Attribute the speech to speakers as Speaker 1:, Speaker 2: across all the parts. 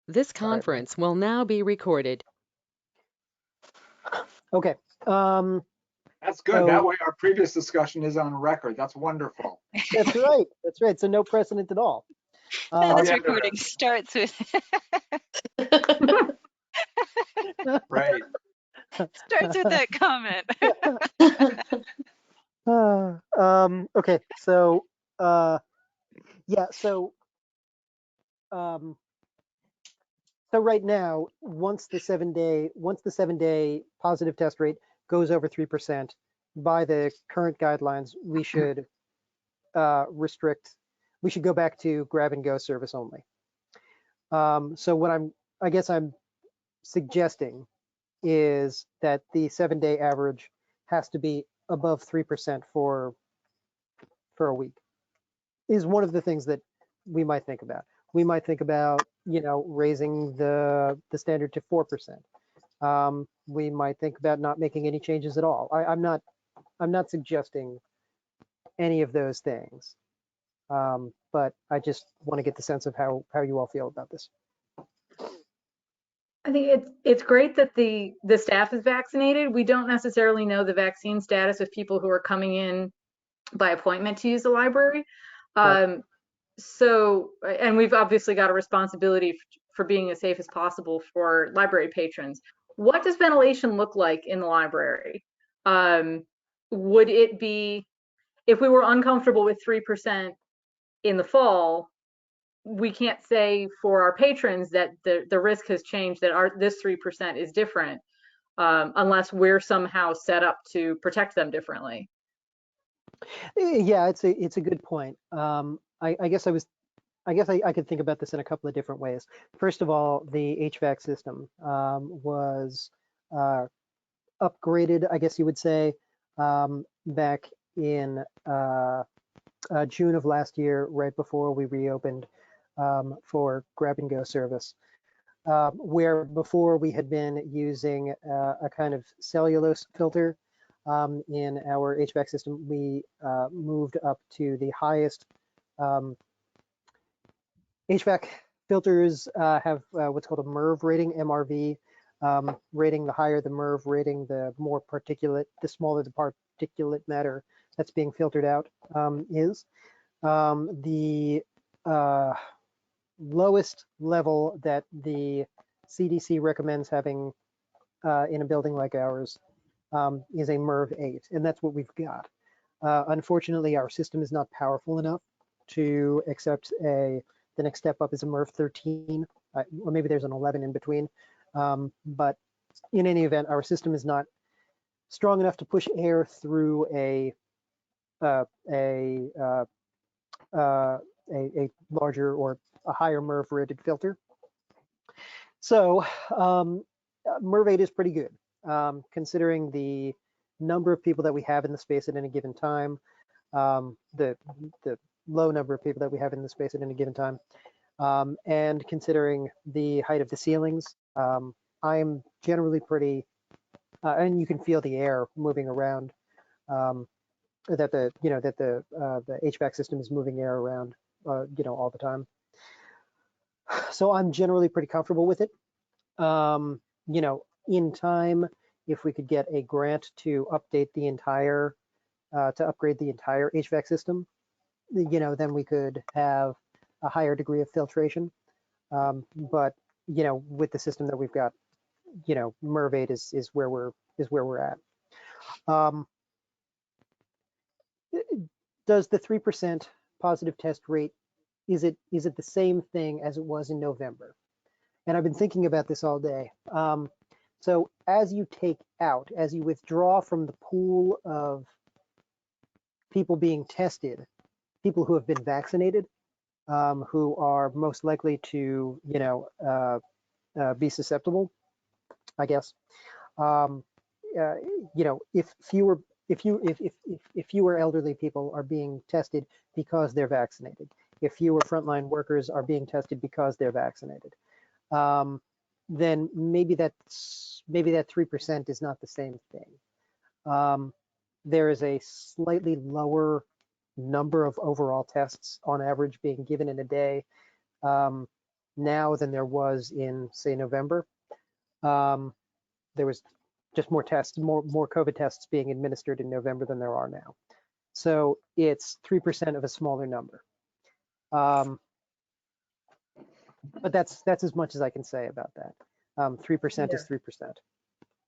Speaker 1: This conference will now be recorded.
Speaker 2: Okay.
Speaker 3: That's good.
Speaker 2: So-
Speaker 3: That way our previous discussion is on record. That's wonderful.
Speaker 2: That's right. That's right. So no precedent at all.
Speaker 4: This
Speaker 3: yeah,
Speaker 4: recording starts with
Speaker 3: Right.
Speaker 4: starts with that comment.
Speaker 2: Okay. So yeah. So so right now, once the 7-day positive test rate goes over 3%, by the current guidelines, we should we should go back to grab and go service only. So what I guess I'm suggesting is that the 7-day average has to be above 3% for a week, is one of the things that we might think about. We might think about, raising the standard to 4%. We might think about not making any changes at all. I'm not suggesting any of those things, but I just want to get the sense of how you all feel about this.
Speaker 5: I think it's great that the staff is vaccinated. We don't necessarily know the vaccine status of people who are coming in by appointment to use the library.
Speaker 2: Right.
Speaker 5: So, and we've obviously got a responsibility for being as safe as possible for library patrons. What does ventilation look like in the library? Would it be, if we were uncomfortable with 3% in the fall, we can't say for our patrons that the risk has changed, that this 3% is different, unless we're somehow set up to protect them differently.
Speaker 2: Yeah, it's a good point. I guess I could think about this in a couple of different ways. First of all, the HVAC system was upgraded, I guess you would say, back in June of last year, right before we reopened for grab and go service, where before we had been using a kind of cellulose filter in our HVAC system. We moved up to the highest. HVAC filters have what's called a MERV rating, MRV rating. The higher the MERV rating, the more particulate, the smaller the particulate matter that's being filtered out is. The lowest level that the CDC recommends having in a building like ours is a MERV 8, and that's what we've got. Unfortunately, our system is not powerful enough to accept the next step up is a MERV 13, or maybe there's an 11 in between. But in any event, our system is not strong enough to push air through a larger or a higher MERV rated filter. So MERV 8 is pretty good, considering the number of people that we have in the space at any given time, the low number of people that we have in the space at any given time, and considering the height of the ceilings. I am generally pretty, and you can feel the air moving around, that the HVAC system is moving air around, all the time. So I'm generally pretty comfortable with it. In time, if we could get a grant to update the entire, to upgrade the entire HVAC system, then we could have a higher degree of filtration. But with the system that we've got, MERV 8 is where we're at. Does the 3% positive test rate, is it the same thing as it was in November? And I've been thinking about this all day. So as you withdraw from the pool of people being tested, people who have been vaccinated, who are most likely to, be susceptible, I guess. If fewer elderly people are being tested because they're vaccinated, if fewer frontline workers are being tested because they're vaccinated, then maybe that 3% is not the same thing. There is a slightly lower number of overall tests on average being given in a day. now than there was in, say, November. There was just more tests, more COVID tests being administered in November than there are now. So it's 3% of a smaller number. But that's as much as I can say about that. 3% is 3%.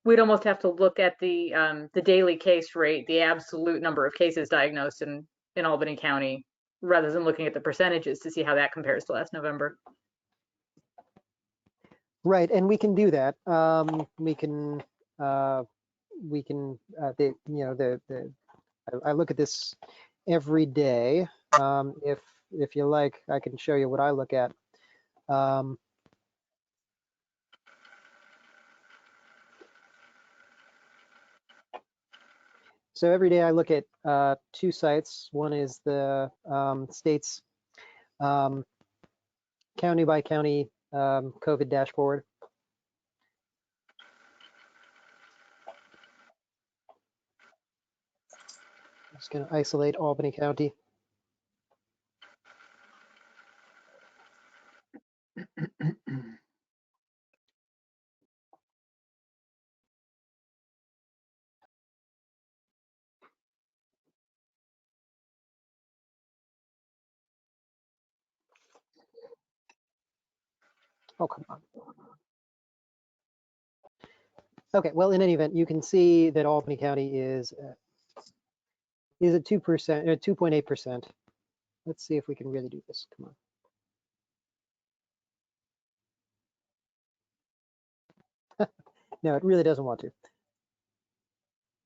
Speaker 5: We'd almost have to look at the daily case rate, the absolute number of cases diagnosed in Albany County, rather than looking at the percentages to see how that compares to last November.
Speaker 2: Right, and we can do that. I look at this every day. If you like, I can show you what I look at. So every day I look at two sites. One is the state's county by county COVID dashboard. I'm just going to isolate Albany County. Oh, come on. Okay, well, in any event, you can see that Albany County is at 2%, 2.8%. Let's see if we can really do this. Come on. No, it really doesn't want to.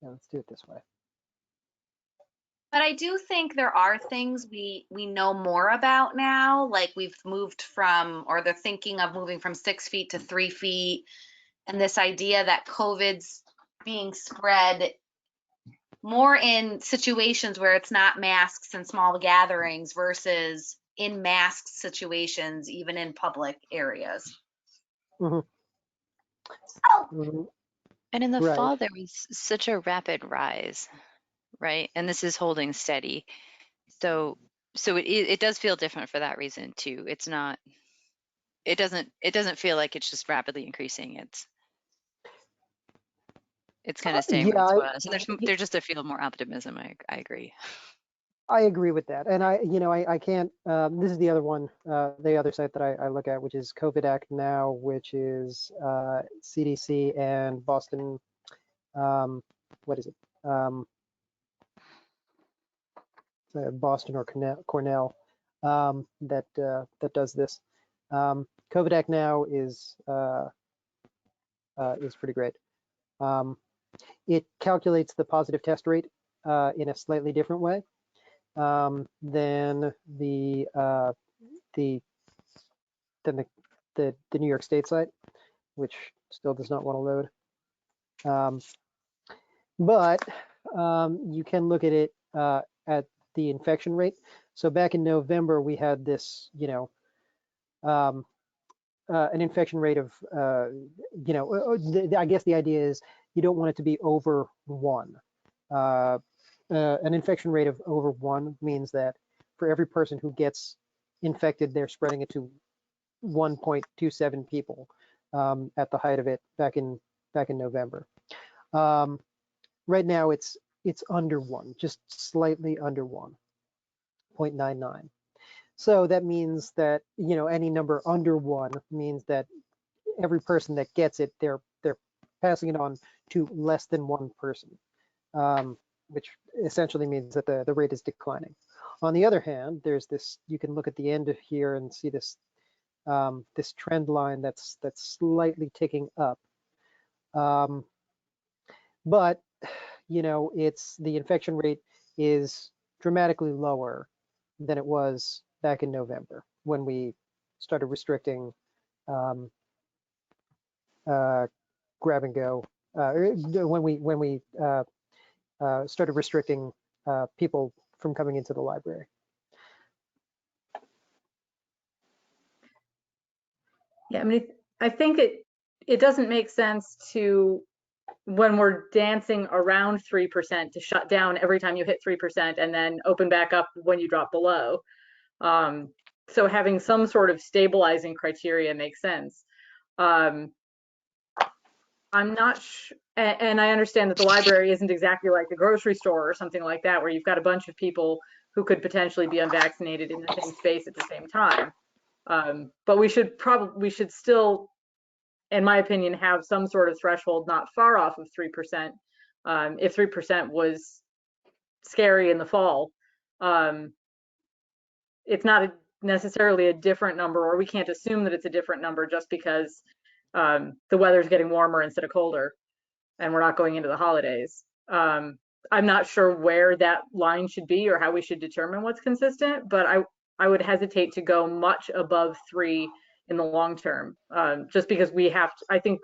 Speaker 2: No, let's do it this way.
Speaker 6: But I do think there are things we know more about now, like we've moved from, or they're thinking of moving from 6 feet to 3 feet, and this idea that COVID's being spread more in situations where it's not masks and small gatherings versus in masked situations, even in public areas.
Speaker 2: Mm-hmm. Mm-hmm.
Speaker 4: And in the
Speaker 2: Right.
Speaker 4: fall, there was such a rapid rise, right? And this is holding steady. So it does feel different for that reason too. It's not, it doesn't feel like it's just rapidly increasing. It's kind of staying where it was. And there's just a feel more optimism. I agree.
Speaker 2: I agree with that. And I can't, this is the other one, the other site that I look at, which is COVID Act Now, which is CDC and Boston, what is it? Boston or Cornell that does this. COVID Act Now is pretty great. It calculates the positive test rate in a slightly different way than the New York State site, which still does not want to load. But you can look at it at the infection rate. So back in November, we had this, an infection rate of, I guess the idea is you don't want it to be over 1. An infection rate of over 1 means that for every person who gets infected, they're spreading it to 1.27 people at the height of it back in November. Right now, it's under 1, just slightly under 1, 0.99. So that means that any number under 1 means that every person that gets it, they're passing it on to less than 1 person, which essentially means that the rate is declining. On the other hand, there's this. You can look at the end of here and see this this trend line that's slightly ticking up. But it's the infection rate is dramatically lower than it was back in November when we started restricting grab and go. When we started restricting people from coming into the library.
Speaker 5: Yeah, I mean, I think it doesn't make sense to, when we're dancing around 3%, to shut down every time you hit 3% and then open back up when you drop below. so having some sort of stabilizing criteria makes sense. I'm not and I understand that the library isn't exactly like the grocery store or something like that, where you've got a bunch of people who could potentially be unvaccinated in the same space at the same time. But we should still, in my opinion, have some sort of threshold not far off of 3%. If 3% was scary in the fall, it's not necessarily a different number, or we can't assume that it's a different number just because the weather's getting warmer instead of colder and we're not going into the holidays. I'm not sure where that line should be or how we should determine what's consistent, but I would hesitate to go much above 3 in the long term, just because I think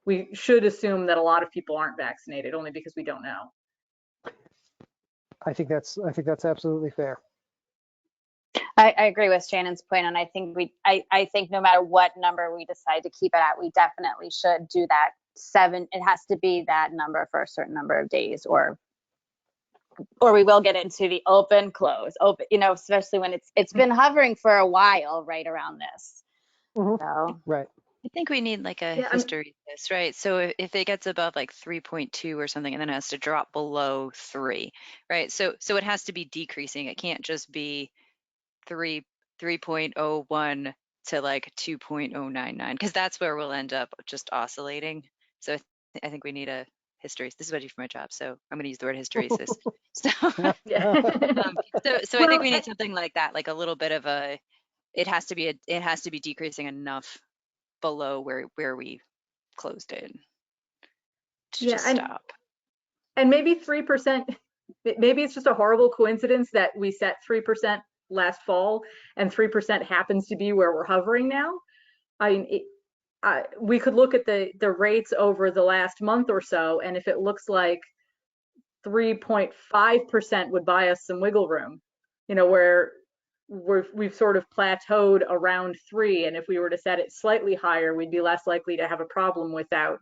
Speaker 5: we should assume that a lot of people aren't vaccinated only because we don't know.
Speaker 2: I think that's absolutely fair.
Speaker 7: I agree with Shannon's point, and I think I think no matter what number we decide to keep it at, we definitely should do that 7. It has to be that number for a certain number of days, or we will get into the open, especially when it's been hovering for a while right around this.
Speaker 2: Mhm.
Speaker 7: So
Speaker 2: Right.
Speaker 4: I think we need like a history of this, right? So if it gets above like 3.2 or something, and then it has to drop below 3, right? So it has to be decreasing. It can't just be 3.01 to like 2.099, because that's where we'll end up just oscillating. So I think we need a history. This is what I do for my job, so I'm going to use the word hysteresis. So,
Speaker 5: Yeah.
Speaker 4: so I think we need something like that, like a little bit of a. It has to be decreasing enough below where we closed it to just stop.
Speaker 5: And maybe 3%. Maybe it's just a horrible coincidence that we set 3% last fall, and 3% happens to be where we're hovering now. I mean, we could look at the rates over the last month or so, and if it looks like 3.5% would buy us some wiggle room, where we've sort of plateaued around 3, and if we were to set it slightly higher, we'd be less likely to have a problem without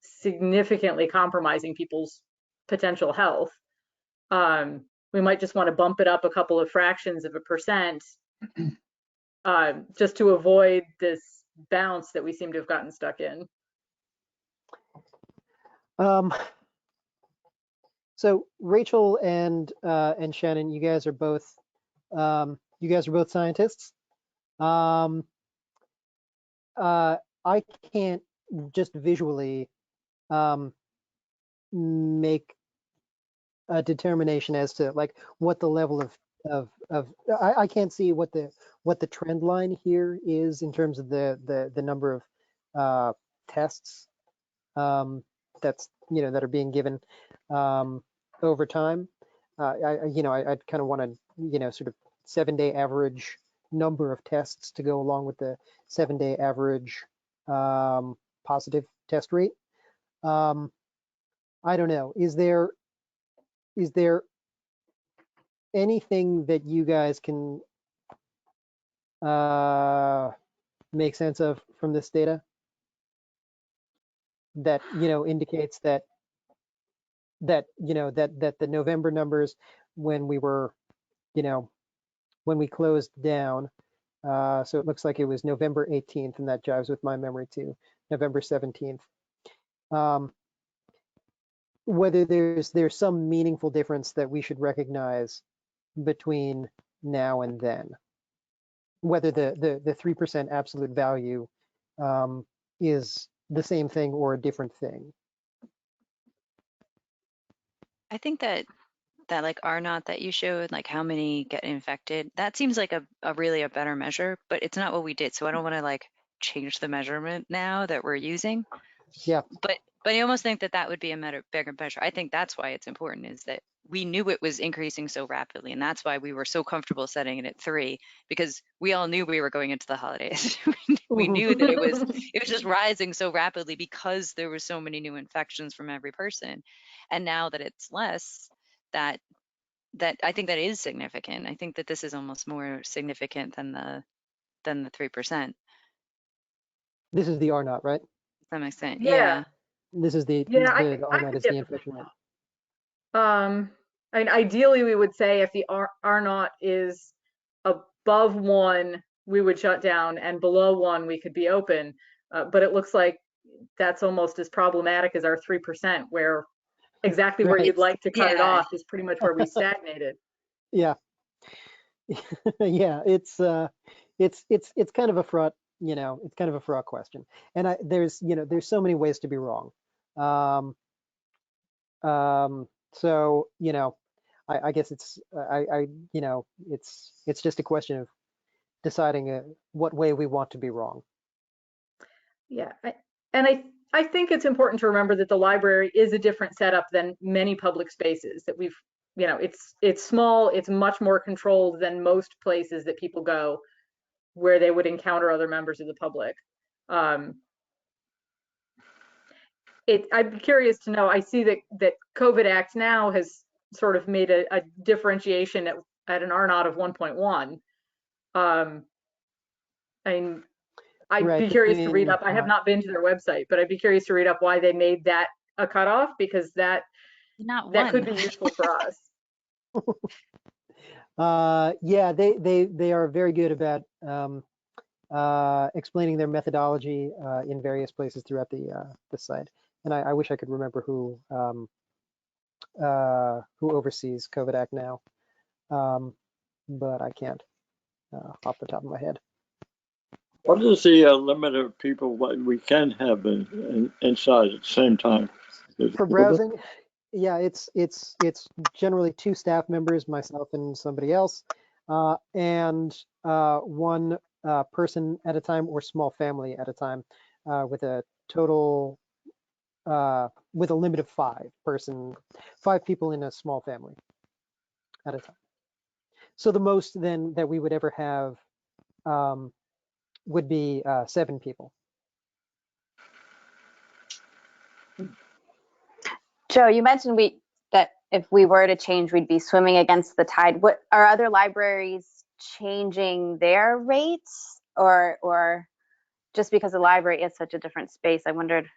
Speaker 5: significantly compromising people's potential health. We might just want to bump it up a couple of fractions of a percent, just to avoid this bounce that we seem to have gotten stuck in.
Speaker 2: So Rachel and Shannon, you guys are both scientists. I can't just visually make a determination as to like what the level of I can't see what the trend line here is in terms of the number of tests that are being given over time. I'd kind of want to sort of 7-day average number of tests to go along with the 7-day average positive test rate. I don't know. Is there anything that you guys can make sense of from this data that indicates that the November numbers, when we were when we closed down, so it looks like it was November 18th, and that jives with my memory too, November 17th. Whether there's some meaningful difference that we should recognize between now and then, whether the 3% absolute value is the same thing or a different thing.
Speaker 4: I think that like R0 that you showed, like how many get infected, that seems like a really a better measure, but it's not what we did. So I don't want to like change the measurement now that we're using.
Speaker 2: Yeah.
Speaker 4: But I almost think that would be a bigger measure. I think that's why it's important, is that we knew it was increasing so rapidly, and that's why we were so comfortable setting it at 3, because we all knew we were going into the holidays. We knew that it was just rising so rapidly because there were so many new infections from every person. And now that it's less, that I think that is significant. I think that this is almost more significant than the 3%.
Speaker 2: This is the R0, right?
Speaker 4: To some extent,
Speaker 5: Yeah.
Speaker 2: This is the R0 is the infection rate.
Speaker 5: I mean, ideally, we would say if the R0 is above 1, we would shut down, and below 1, we could be open. But it looks like that's almost as problematic as our 3%, where exactly where
Speaker 2: Right.
Speaker 5: you'd like to cut it
Speaker 4: Yeah.
Speaker 5: off is pretty much where we stagnated.
Speaker 2: Yeah. Yeah, it's kind of a fraught, it's kind of a fraught question. And there's so many ways to be wrong. So, I guess it's it's just a question of deciding what way we want to be wrong.
Speaker 5: Yeah, I think it's important to remember that the library is a different setup than many public spaces that we've, it's small, it's much more controlled than most places that people go where they would encounter other members of the public. I'd be curious to know, I see that COVID Act now has sort of made a differentiation at an R0 of 1.1. I'd
Speaker 2: Right,
Speaker 5: be curious to read
Speaker 2: between,
Speaker 5: up. I have not been to their website, but I'd be curious to read up why they made that a cutoff, because that could be useful for us.
Speaker 2: Yeah, they are very good about explaining their methodology in various places throughout the site. And I wish I could remember who oversees COVID Act now, but I can't off the top of my head.
Speaker 8: What is the limit of people what we can have inside at the same time?
Speaker 2: For browsing, yeah, it's generally 2 staff members, myself and somebody else, and 1 person at a time or small family at a time, with a total with a limit of 5 people in a small family at a time. So the most then that we would ever have would be 7 people.
Speaker 7: Joe, you mentioned that if we were to change, we'd be swimming against the tide. What are other libraries changing their rates, or just because the library is such a different space? I wondered,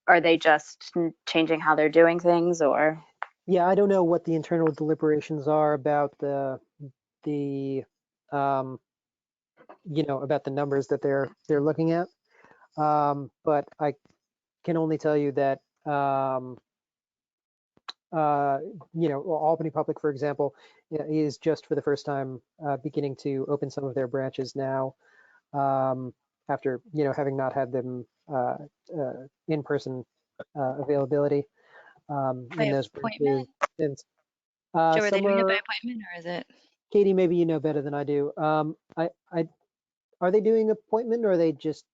Speaker 7: are they just changing how they're doing things, or?
Speaker 2: Yeah, I don't know what the internal deliberations are about the about the numbers that they're looking at, but I can only tell you that Albany Public, for example, is just for the first time beginning to open some of their branches now, after having not had them in-person availability in those branches since.
Speaker 4: Joe, are they doing it by
Speaker 2: Are,
Speaker 4: appointment, or is it?
Speaker 2: Katie, maybe you know better than I do. Are they doing appointment, or are they just,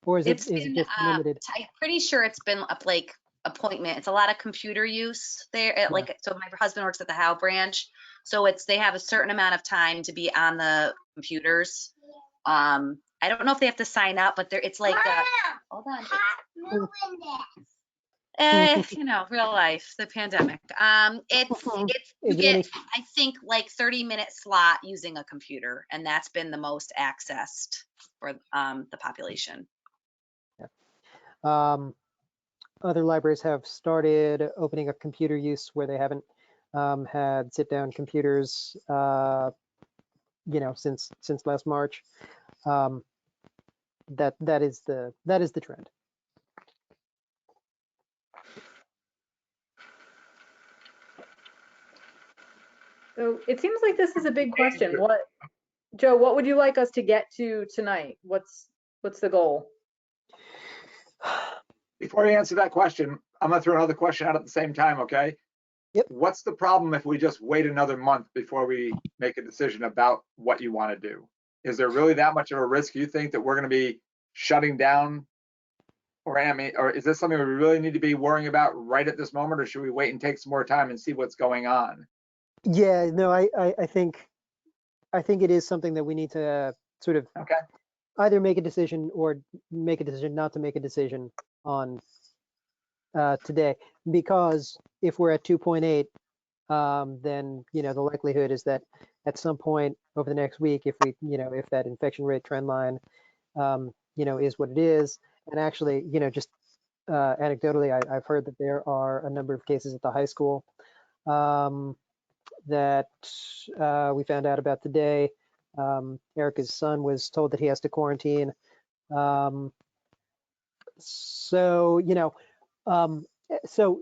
Speaker 2: or is it just limited?
Speaker 6: I'm pretty sure it's been like appointment. It's a lot of computer use there. Like, so my husband works at the Howe branch, so they have a certain amount of time to be on the computers. I don't know if they have to sign up, but it's like hold on. Real life, the pandemic. You get, I think, like 30-minute slot using a computer, and that's been the most accessed for the population.
Speaker 2: Yeah. Other libraries have started opening up computer use where they haven't had sit-down computers, since last March. That is the trend.
Speaker 5: So it seems like this is a big question. Joe, what would you like us to get to tonight? What's the goal?
Speaker 3: Before you answer that question, I'm gonna throw another question out at the same time, okay?
Speaker 2: Yep.
Speaker 3: What's the problem if we just wait another month before we make a decision about what you want to do? Is there really that much of a risk you think that we're going to be shutting down, or is this something we really need to be worrying about right at this moment, or should we wait and take some more time and see what's going on?
Speaker 2: Yeah, no, I think it is something that we need to sort of either make a decision or make a decision not to make a decision on today, because if we're at 2.8, then the likelihood is that at some point over the next week, if we if that infection rate trend line is what it is, and actually just anecdotally, I've heard that there are a number of cases at the high school that we found out about today, Erica's son was told that he has to quarantine. So, you know, so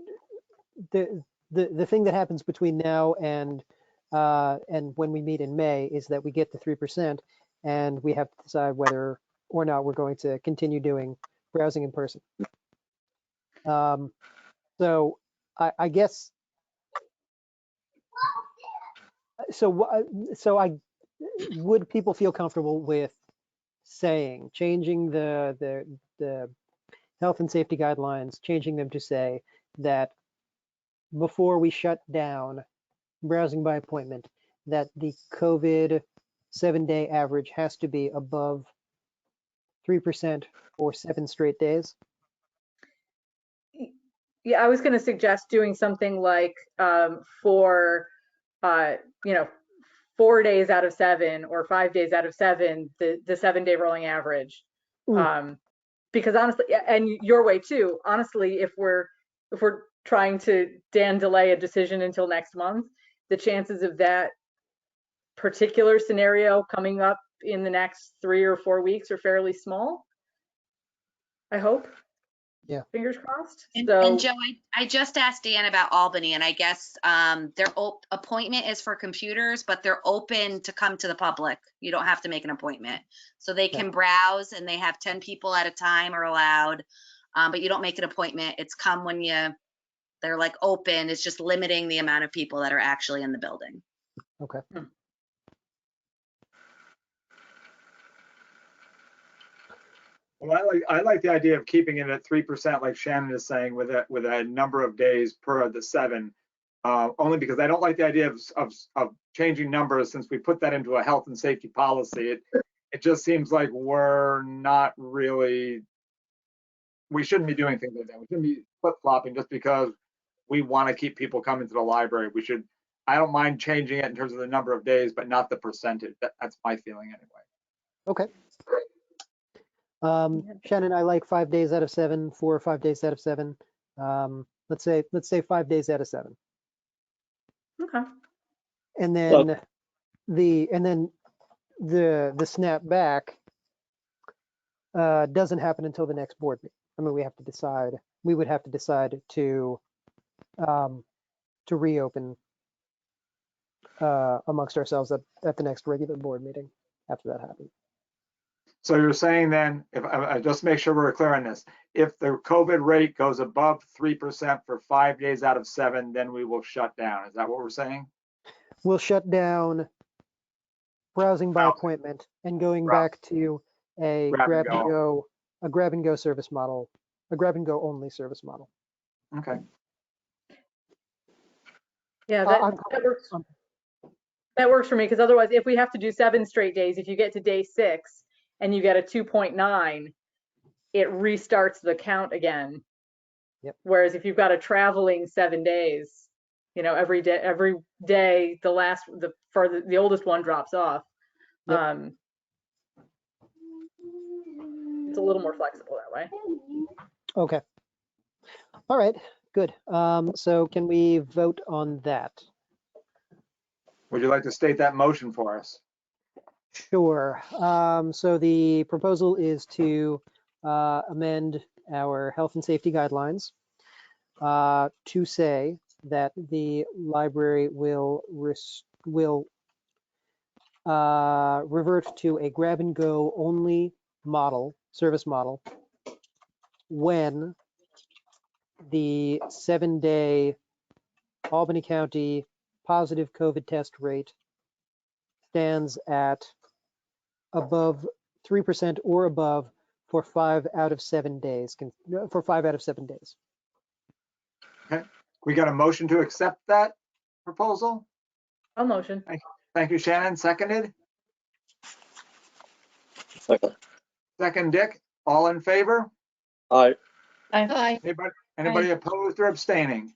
Speaker 2: the thing that happens between now and when we meet in May is that we get the 3%, and we have to decide whether or not we're going to continue doing browsing in person. So I guess, would people feel comfortable with changing the health and safety guidelines, changing them to say that before we shut down browsing by appointment, that the COVID 7-day average has to be above 3% for 7 straight days?
Speaker 5: Yeah, I was going to suggest doing something like for, you know, 4 days out of 7 or 5 days out of 7, the 7-day rolling average. Because honestly, and your way too, honestly, if we're trying to delay a decision until next month, the chances of that particular scenario coming up in the next 3 or 4 weeks are fairly small. I hope.
Speaker 2: Yeah.
Speaker 5: Fingers crossed.
Speaker 6: And Joe, I just asked Dan about Albany, and I guess their appointment is for computers, but they're open to come to the public. You don't have to make an appointment. So they can browse, and they have 10 people at a time are allowed, but you don't make an appointment. It's come when they're like open. It's just limiting the amount of people that are actually in the building.
Speaker 2: Okay.
Speaker 3: Well, I like the idea of keeping it at 3%, like Shannon is saying, with a number of days per the 7. Only because I don't like the idea of changing numbers, since we put that into a health and safety policy. It just seems like we're not really. We shouldn't be doing things like that. We shouldn't be flip-flopping just because we want to keep people coming to the library. We should. I don't mind changing it in terms of the number of days, but not the percentage. That's my feeling anyway.
Speaker 2: Okay. Shannon, I like 5 days out of 7, 4 or 5 days out of 7. Let's say 5 days out of 7.
Speaker 5: Okay.
Speaker 2: And then the snap back doesn't happen until the next board meeting. I mean, we would have to decide to reopen amongst ourselves at the next regular board meeting after that happens.
Speaker 3: So you're saying then, if I just make sure we're clear on this, if the COVID rate goes above 3% for 5 days out of 7, then we will shut down. Is that what we're saying?
Speaker 2: We'll shut down browsing by appointment and going back to a grab and go service model, a grab and go only service model.
Speaker 3: Okay.
Speaker 5: Yeah, that works. That works for me, because otherwise, if we have to do 7 straight days, if you get to day 6 and you get a 2.9, it restarts the count again.
Speaker 2: Yep.
Speaker 5: Whereas if you've got a traveling 7 days, you know, every day the oldest one drops off.
Speaker 2: Yep.
Speaker 5: It's a little more flexible that way.
Speaker 2: Okay. All right, good. So can we vote on that?
Speaker 3: Would you like to state that motion for us?
Speaker 2: Sure. So the proposal is to amend our health and safety guidelines to say that the library will revert to a grab and go only service model when the 7-day Albany County positive COVID test rate stands at above 3% or above for 5 out of 7 days.
Speaker 3: Okay. We got a motion to accept that proposal?
Speaker 5: I'll motion.
Speaker 3: Thank you, Shannon. Seconded?
Speaker 8: Second.
Speaker 3: Second, Dick. All in favor?
Speaker 8: Aye.
Speaker 7: Aye.
Speaker 3: Anybody opposed or abstaining?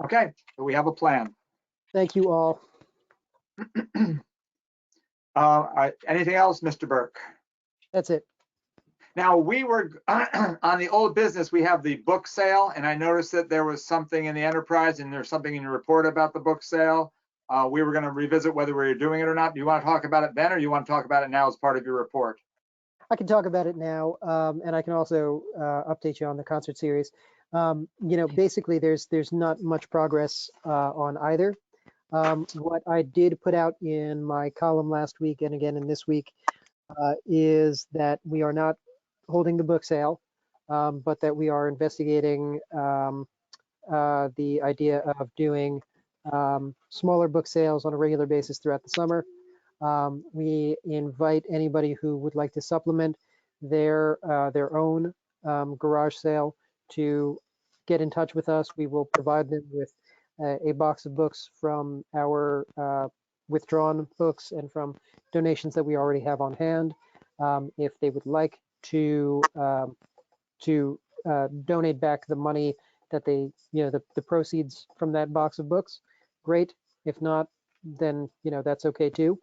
Speaker 3: Okay, so we have a plan.
Speaker 2: Thank you all.
Speaker 3: Anything else, Mr. Burke?
Speaker 2: That's it.
Speaker 3: Now, we were on the old business, we have the book sale, and I noticed that there was something in the enterprise and there's something in your report about the book sale. we were going to revisit whether we were doing it or not. Do you want to talk about it then, or you want to talk about it now as part of your report?
Speaker 2: I can talk about it now, and I can also update you on the concert series. Basically, there's not much progress on either. What I did put out in my column last week and again in this week is that we are not holding the book sale, but that we are investigating the idea of doing smaller book sales on a regular basis throughout the summer. We invite anybody who would like to supplement their own garage sale to get in touch with us. We will provide them with a box of books from our withdrawn books and from donations that we already have on hand. If they would like to donate back the money that they, the proceeds from that box of books, great. If not, then that's okay too.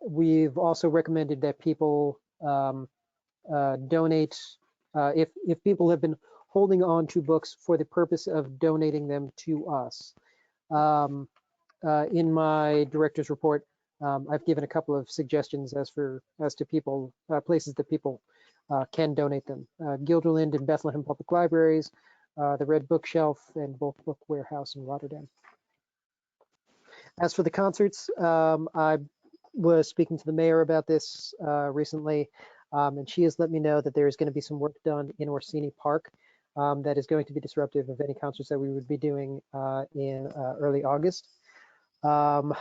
Speaker 2: We've also recommended that people donate if people have been holding on to books for the purpose of donating them to us. In my director's report, I've given a couple of suggestions as to people places that people can donate them. Guilderland and Bethlehem Public Libraries, the Red Bookshelf, and Bulk Book Warehouse in Rotterdam. As for the concerts, I was speaking to the mayor about this recently, and she has let me know that there is going to be some work done in Orsini Park that is going to be disruptive of any concerts that we would be doing in early August. We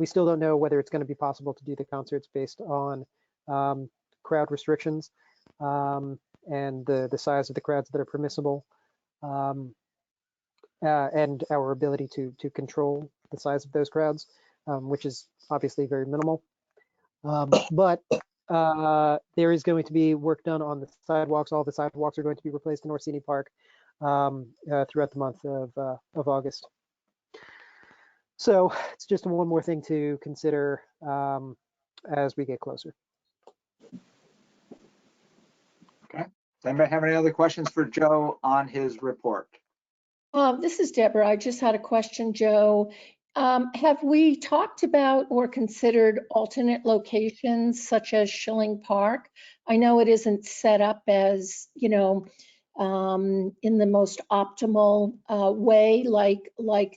Speaker 2: still don't know whether it's going to be possible to do the concerts based on crowd restrictions and the size of the crowds that are permissible. And our ability to control the size of those crowds, which is obviously very minimal. But there is going to be work done on the sidewalks. All the sidewalks are going to be replaced in Orsini Park throughout the month of August. So it's just one more thing to consider as we get closer.
Speaker 3: Okay. Does anybody have any other questions for Joe on his report?
Speaker 9: This is Deborah. I just had a question, Joe. Have we talked about or considered alternate locations such as Schilling Park? I know it isn't set up as, in the most optimal way like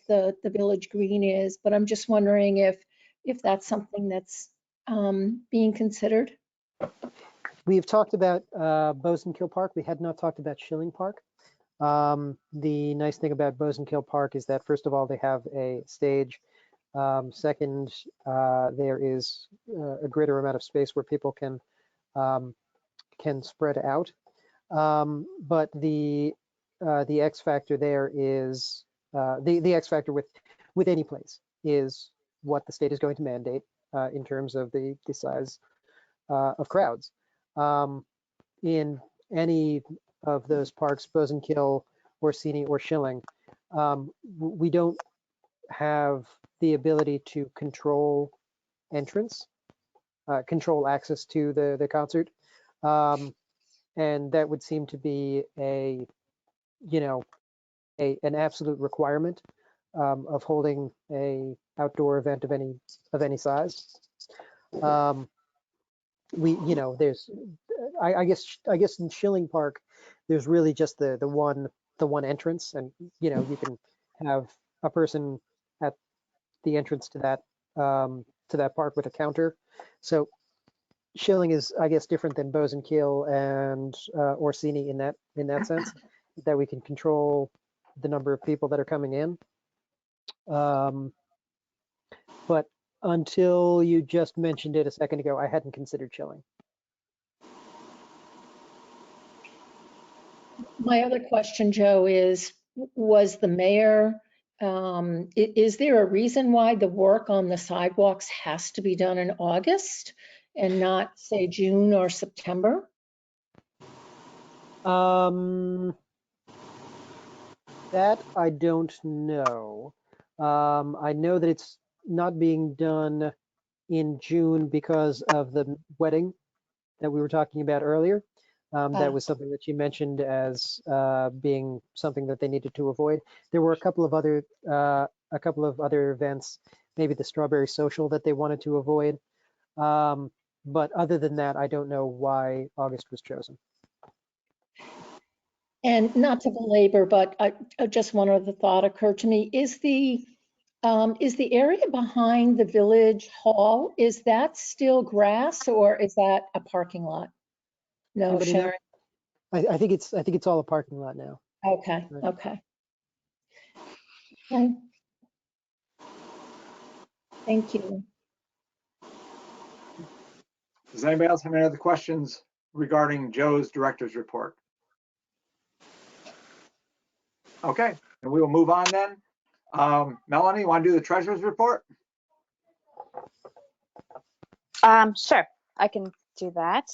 Speaker 9: the Village Green is, but I'm just wondering if that's something that's being considered.
Speaker 2: We've talked about Bosanquille Park. We had not talked about Schilling Park. The nice thing about Bosanquille Park is that, first of all, they have a stage. Second, there is a greater amount of space where people can spread out. But the X factor there is the X factor with any place is what the state is going to mandate in terms of the size of crowds. In any of those parks, Bosanquille, Orsini, or Schilling, we don't have the ability to control entrance, control access to the concert, and that would seem to be an absolute requirement of holding a outdoor event of any size. There's I guess in Schilling Park, there's really just the one entrance, and you can have a person at the entrance to that park with a counter. So Schilling is, I guess, different than Bosanquille and Orsini in that sense, that we can control the number of people that are coming in. But until you just mentioned it a second ago, I hadn't considered Schilling.
Speaker 9: My other question, Joe, was the mayor, is there a reason why the work on the sidewalks has to be done in August and not, say, June or September?
Speaker 2: That I don't know. I know that it's not being done in June because of the wedding that we were talking about earlier. That was something that she mentioned as being something that they needed to avoid. There were a couple of other events, maybe the Strawberry Social, that they wanted to avoid. But other than that, I don't know why August was chosen.
Speaker 9: And not to belabor, but just one other thought occurred to me. Is the area behind the village hall, is that still grass or is that a parking lot? No,
Speaker 2: Anybody know?
Speaker 9: Sharon?
Speaker 2: I think it's all a parking lot now.
Speaker 9: Okay,
Speaker 2: Right.
Speaker 9: okay. Okay. Thank you.
Speaker 3: Does anybody else have any other questions regarding Joe's director's report? Okay, and we will move on then. Melanie, you want to do the treasurer's report?
Speaker 7: Sure, I can do that.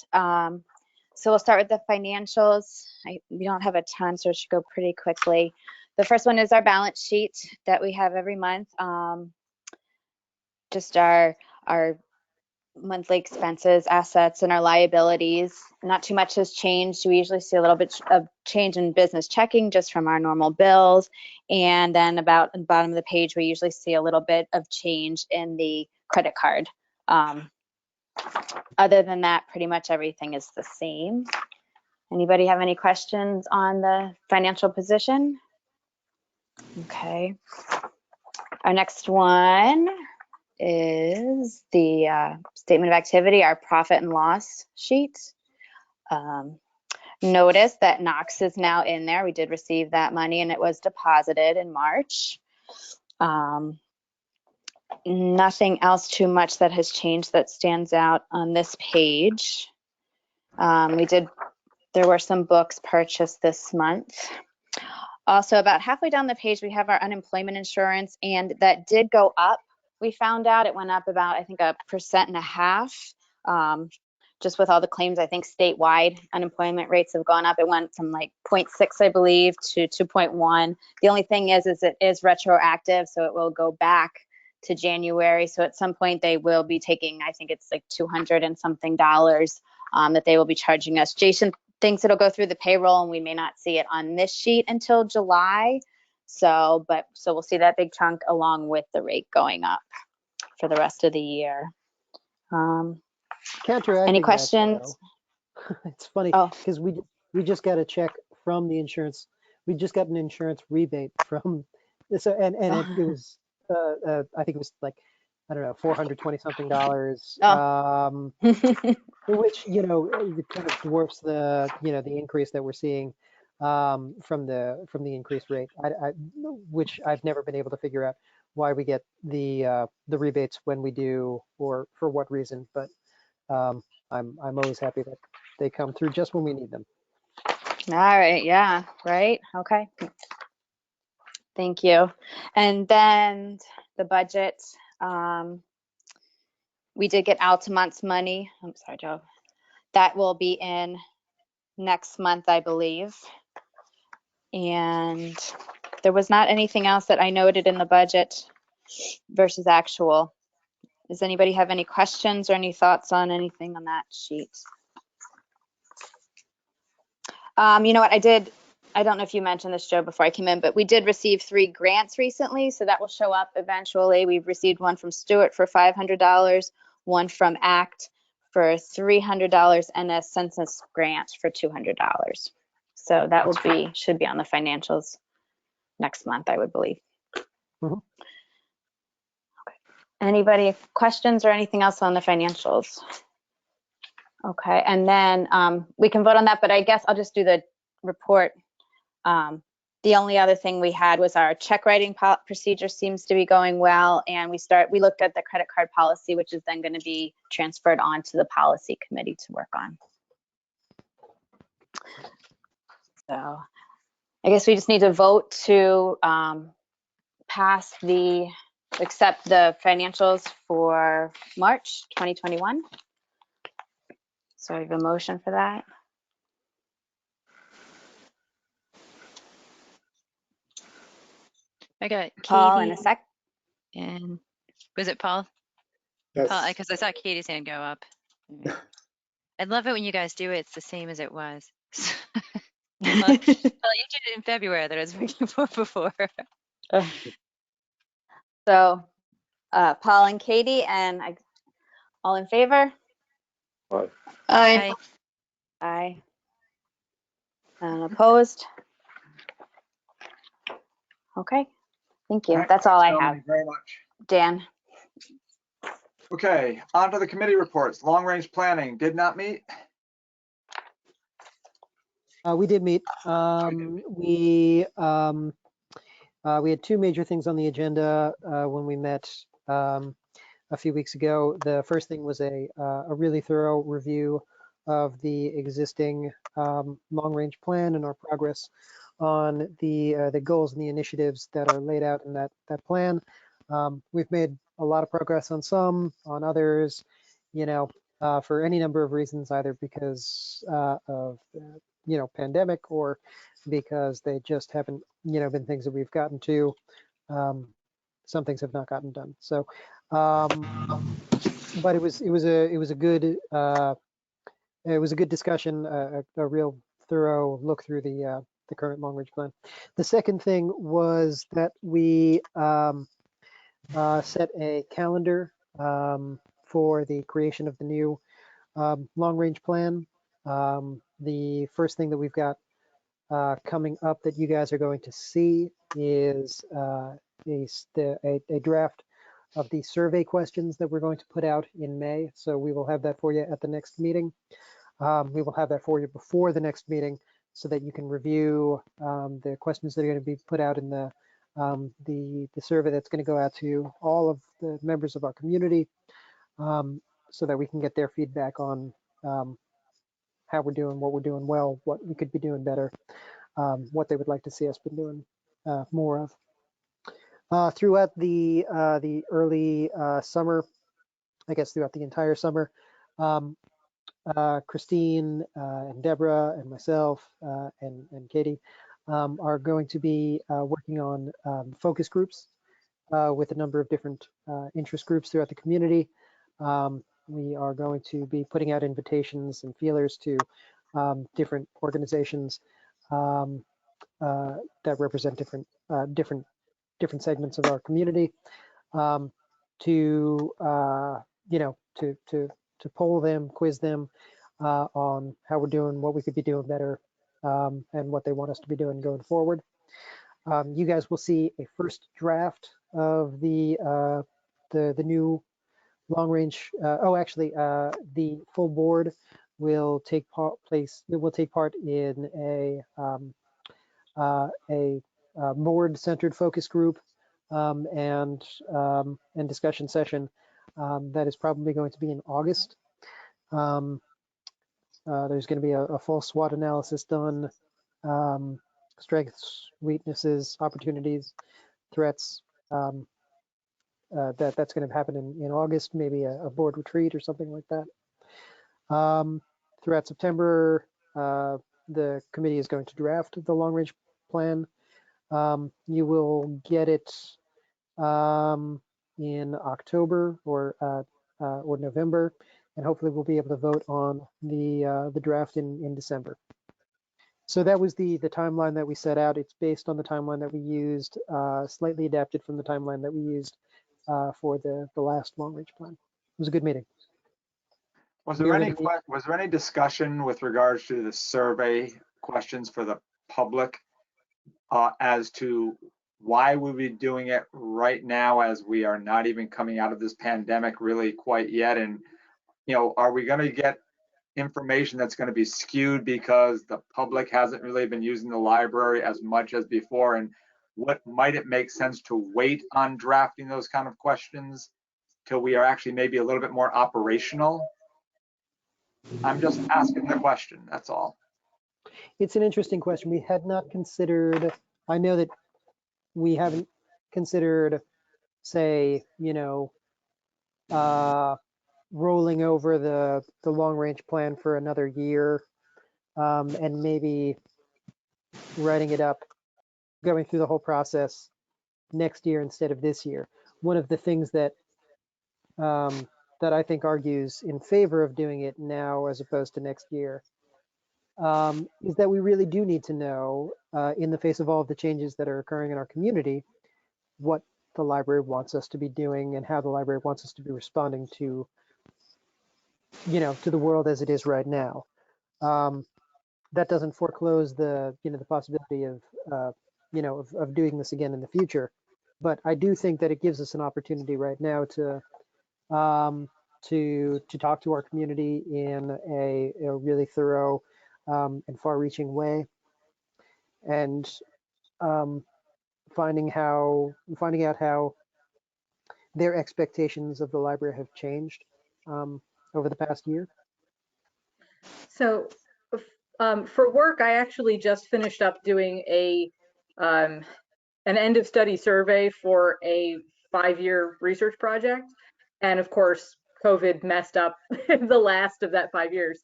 Speaker 7: So we'll start with the financials. We don't have a ton, so it should go pretty quickly. The first one is our balance sheet that we have every month. Just our monthly expenses, assets, and our liabilities. Not too much has changed. We usually see a little bit of change in business checking just from our normal bills. And then about the bottom of the page, we usually see a little bit of change in the credit card. Other than that, pretty much everything is the same. Anybody have any questions on the financial position? Okay. Our next one is the statement of activity, our profit and loss sheet. Notice that Knox is now in there. We did receive that money and it was deposited in March. Nothing else too much that has changed that stands out on this page. There were some books purchased this month. Also, about halfway down the page, we have our unemployment insurance, and that did go up. We found out it went up about, I think, 1.5%. Just with all the claims, I think statewide unemployment rates have gone up. It went from like 0.6, I believe, to 2.1. The only thing is it is retroactive, so it will go back to January. So at some point they will be taking, I think it's like $200 and something that they will be charging us. Jason thinks it'll go through the payroll and we may not see it on this sheet until July. So we'll see that big chunk along with the rate going up for the rest of the year. Any questions?
Speaker 2: It's funny because we just got a check from the insurance. We just got an insurance rebate from this, and it was I think it was like, I don't know, $420 something, which, it kind of dwarfs the increase that we're seeing from the increased rate, which I've never been able to figure out why we get the rebates when we do, or for what reason. But I'm always happy that they come through just when we need them.
Speaker 7: All right, yeah, right, okay. Thank you. And then the budget, we did get Altamont's money. I'm sorry, Joe. That will be in next month, I believe. And there was not anything else that I noted in the budget versus actual. Does anybody have any questions or any thoughts on anything on that sheet? You know what, I don't know if you mentioned this, Joe, before I came in, but we did receive 3 grants recently, so that will show up eventually. We've received one from Stewart for $500, one from ACT for $300, and a census grant for $200. So that should be on the financials next month, I would believe.
Speaker 2: Mm-hmm.
Speaker 7: Okay. Anybody questions or anything else on the financials? Okay, and then we can vote on that, but I guess I'll just do the report. The only other thing we had was our check writing procedure seems to be going well, and we looked at the credit card policy, which is then going to be transferred on to the policy committee to work on. So I guess we just need to vote to accept the financials for March 2021. So I have a motion for that.
Speaker 4: I got
Speaker 7: Paul in
Speaker 4: Katie
Speaker 7: a sec.
Speaker 4: and was it Paul?
Speaker 10: Yes.
Speaker 4: Paul, because I saw Katie's hand go up. I love it when you guys do it. It's the same as it was. Well, you did it in February that I was waiting for before.
Speaker 7: So, Paul and Katie, and all in favor?
Speaker 8: Right.
Speaker 4: Aye.
Speaker 7: Aye. And opposed? Okay, thank you.
Speaker 3: All right,
Speaker 7: That's all I
Speaker 3: gentlemen,
Speaker 7: have.
Speaker 3: very much.
Speaker 7: Dan?
Speaker 3: Okay, on to the committee reports. Long range planning did not meet.
Speaker 2: We did meet. We had two major things on the agenda when we met a few weeks ago. The first thing was a really thorough review of the existing long-range plan and our progress on the goals and the initiatives that are laid out in that plan. We've made a lot of progress on some, on others, for any number of reasons, either because of pandemic or because they just haven't been things that we've gotten to. Some things have not gotten done. So, but it was a good discussion, a real thorough look through the current long range plan. The second thing was that we set a calendar for the creation of the new long range plan. The first thing that we've got coming up that you guys are going to see is a draft of the survey questions that we're going to put out in May. So we will have that for you at the next meeting. We will have that for you before the next meeting so that you can review the questions that are going to be put out in the survey that's going to go out to all of the members of our community so that we can get their feedback on how we're doing, what we're doing well, what we could be doing better, what they would like to see us be doing more of. Throughout the early summer, I guess throughout the entire summer, Christine and Deborah and myself and Katie are going to be working on focus groups with a number of different interest groups throughout the community. We are going to be putting out invitations and feelers to different organizations that represent different segments of our community to poll them, quiz them on how we're doing, what we could be doing better, and what they want us to be doing going forward. You guys will see a first draft of the new long range. The full board will take part in a board-centered focus group and discussion session that is probably going to be in August. There's going to be a full SWOT analysis done, strengths, weaknesses, opportunities, threats. That's going to happen in August, maybe a board retreat or something like that. Throughout September, the committee is going to draft the long-range plan. You will get it in October or November, and hopefully we'll be able to vote on the draft in December. So that was the timeline that we set out. It's based on the timeline that we used, slightly adapted from the timeline that we used for the last long-range plan. It was a good meeting.
Speaker 3: Was there any discussion with regards to the survey questions for the public as to why we'll be doing it right now, as we are not even coming out of this pandemic really quite yet? And, are we going to get information that's going to be skewed because the public hasn't really been using the library as much as before? And what might it make sense to wait on drafting those kind of questions till we are actually maybe a little bit more operational? I'm just asking the question, that's all.
Speaker 2: It's an interesting question. We had not considered, I know that we haven't considered, say, rolling over the long-range plan for another year and maybe writing it up, going through the whole process next year instead of this year. One of the things that that I think argues in favor of doing it now as opposed to next year, is that we really do need to know, in the face of all of the changes that are occurring in our community, what the library wants us to be doing and how the library wants us to be responding to, to the world as it is right now. That doesn't foreclose the, the possibility of, of doing this again in the future. But I do think that it gives us an opportunity right now to talk to our community in a really thorough and far-reaching way, and finding out how their expectations of the library have changed over the past year.
Speaker 5: So for work, I actually just finished up doing an end of study survey for a 5-year research project. And of course, COVID messed up the last of that 5 years.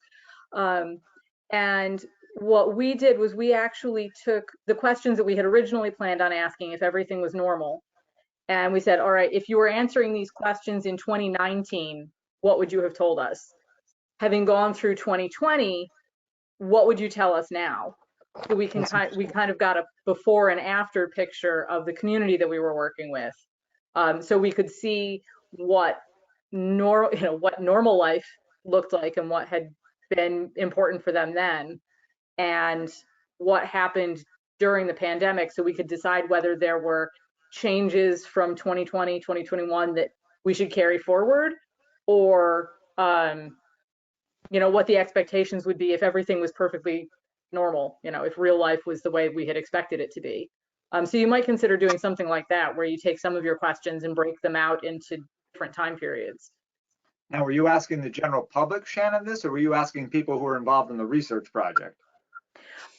Speaker 5: And what we did was we actually took the questions that we had originally planned on asking if everything was normal. And we said, all right, if you were answering these questions in 2019, what would you have told us? Having gone through 2020, what would you tell us now? So we kind of got a before and after picture of the community that we were working with, so we could see what normal life looked like and what had been important for them then, and what happened during the pandemic, so we could decide whether there were changes from 2020, 2021 that we should carry forward, or what the expectations would be if everything was perfectly normal, if real life was the way we had expected it to be. So you might consider doing something like that, where you take some of your questions and break them out into different time periods.
Speaker 3: Now, were you asking the general public, Shannon, this, or were you asking people who were involved in the research project?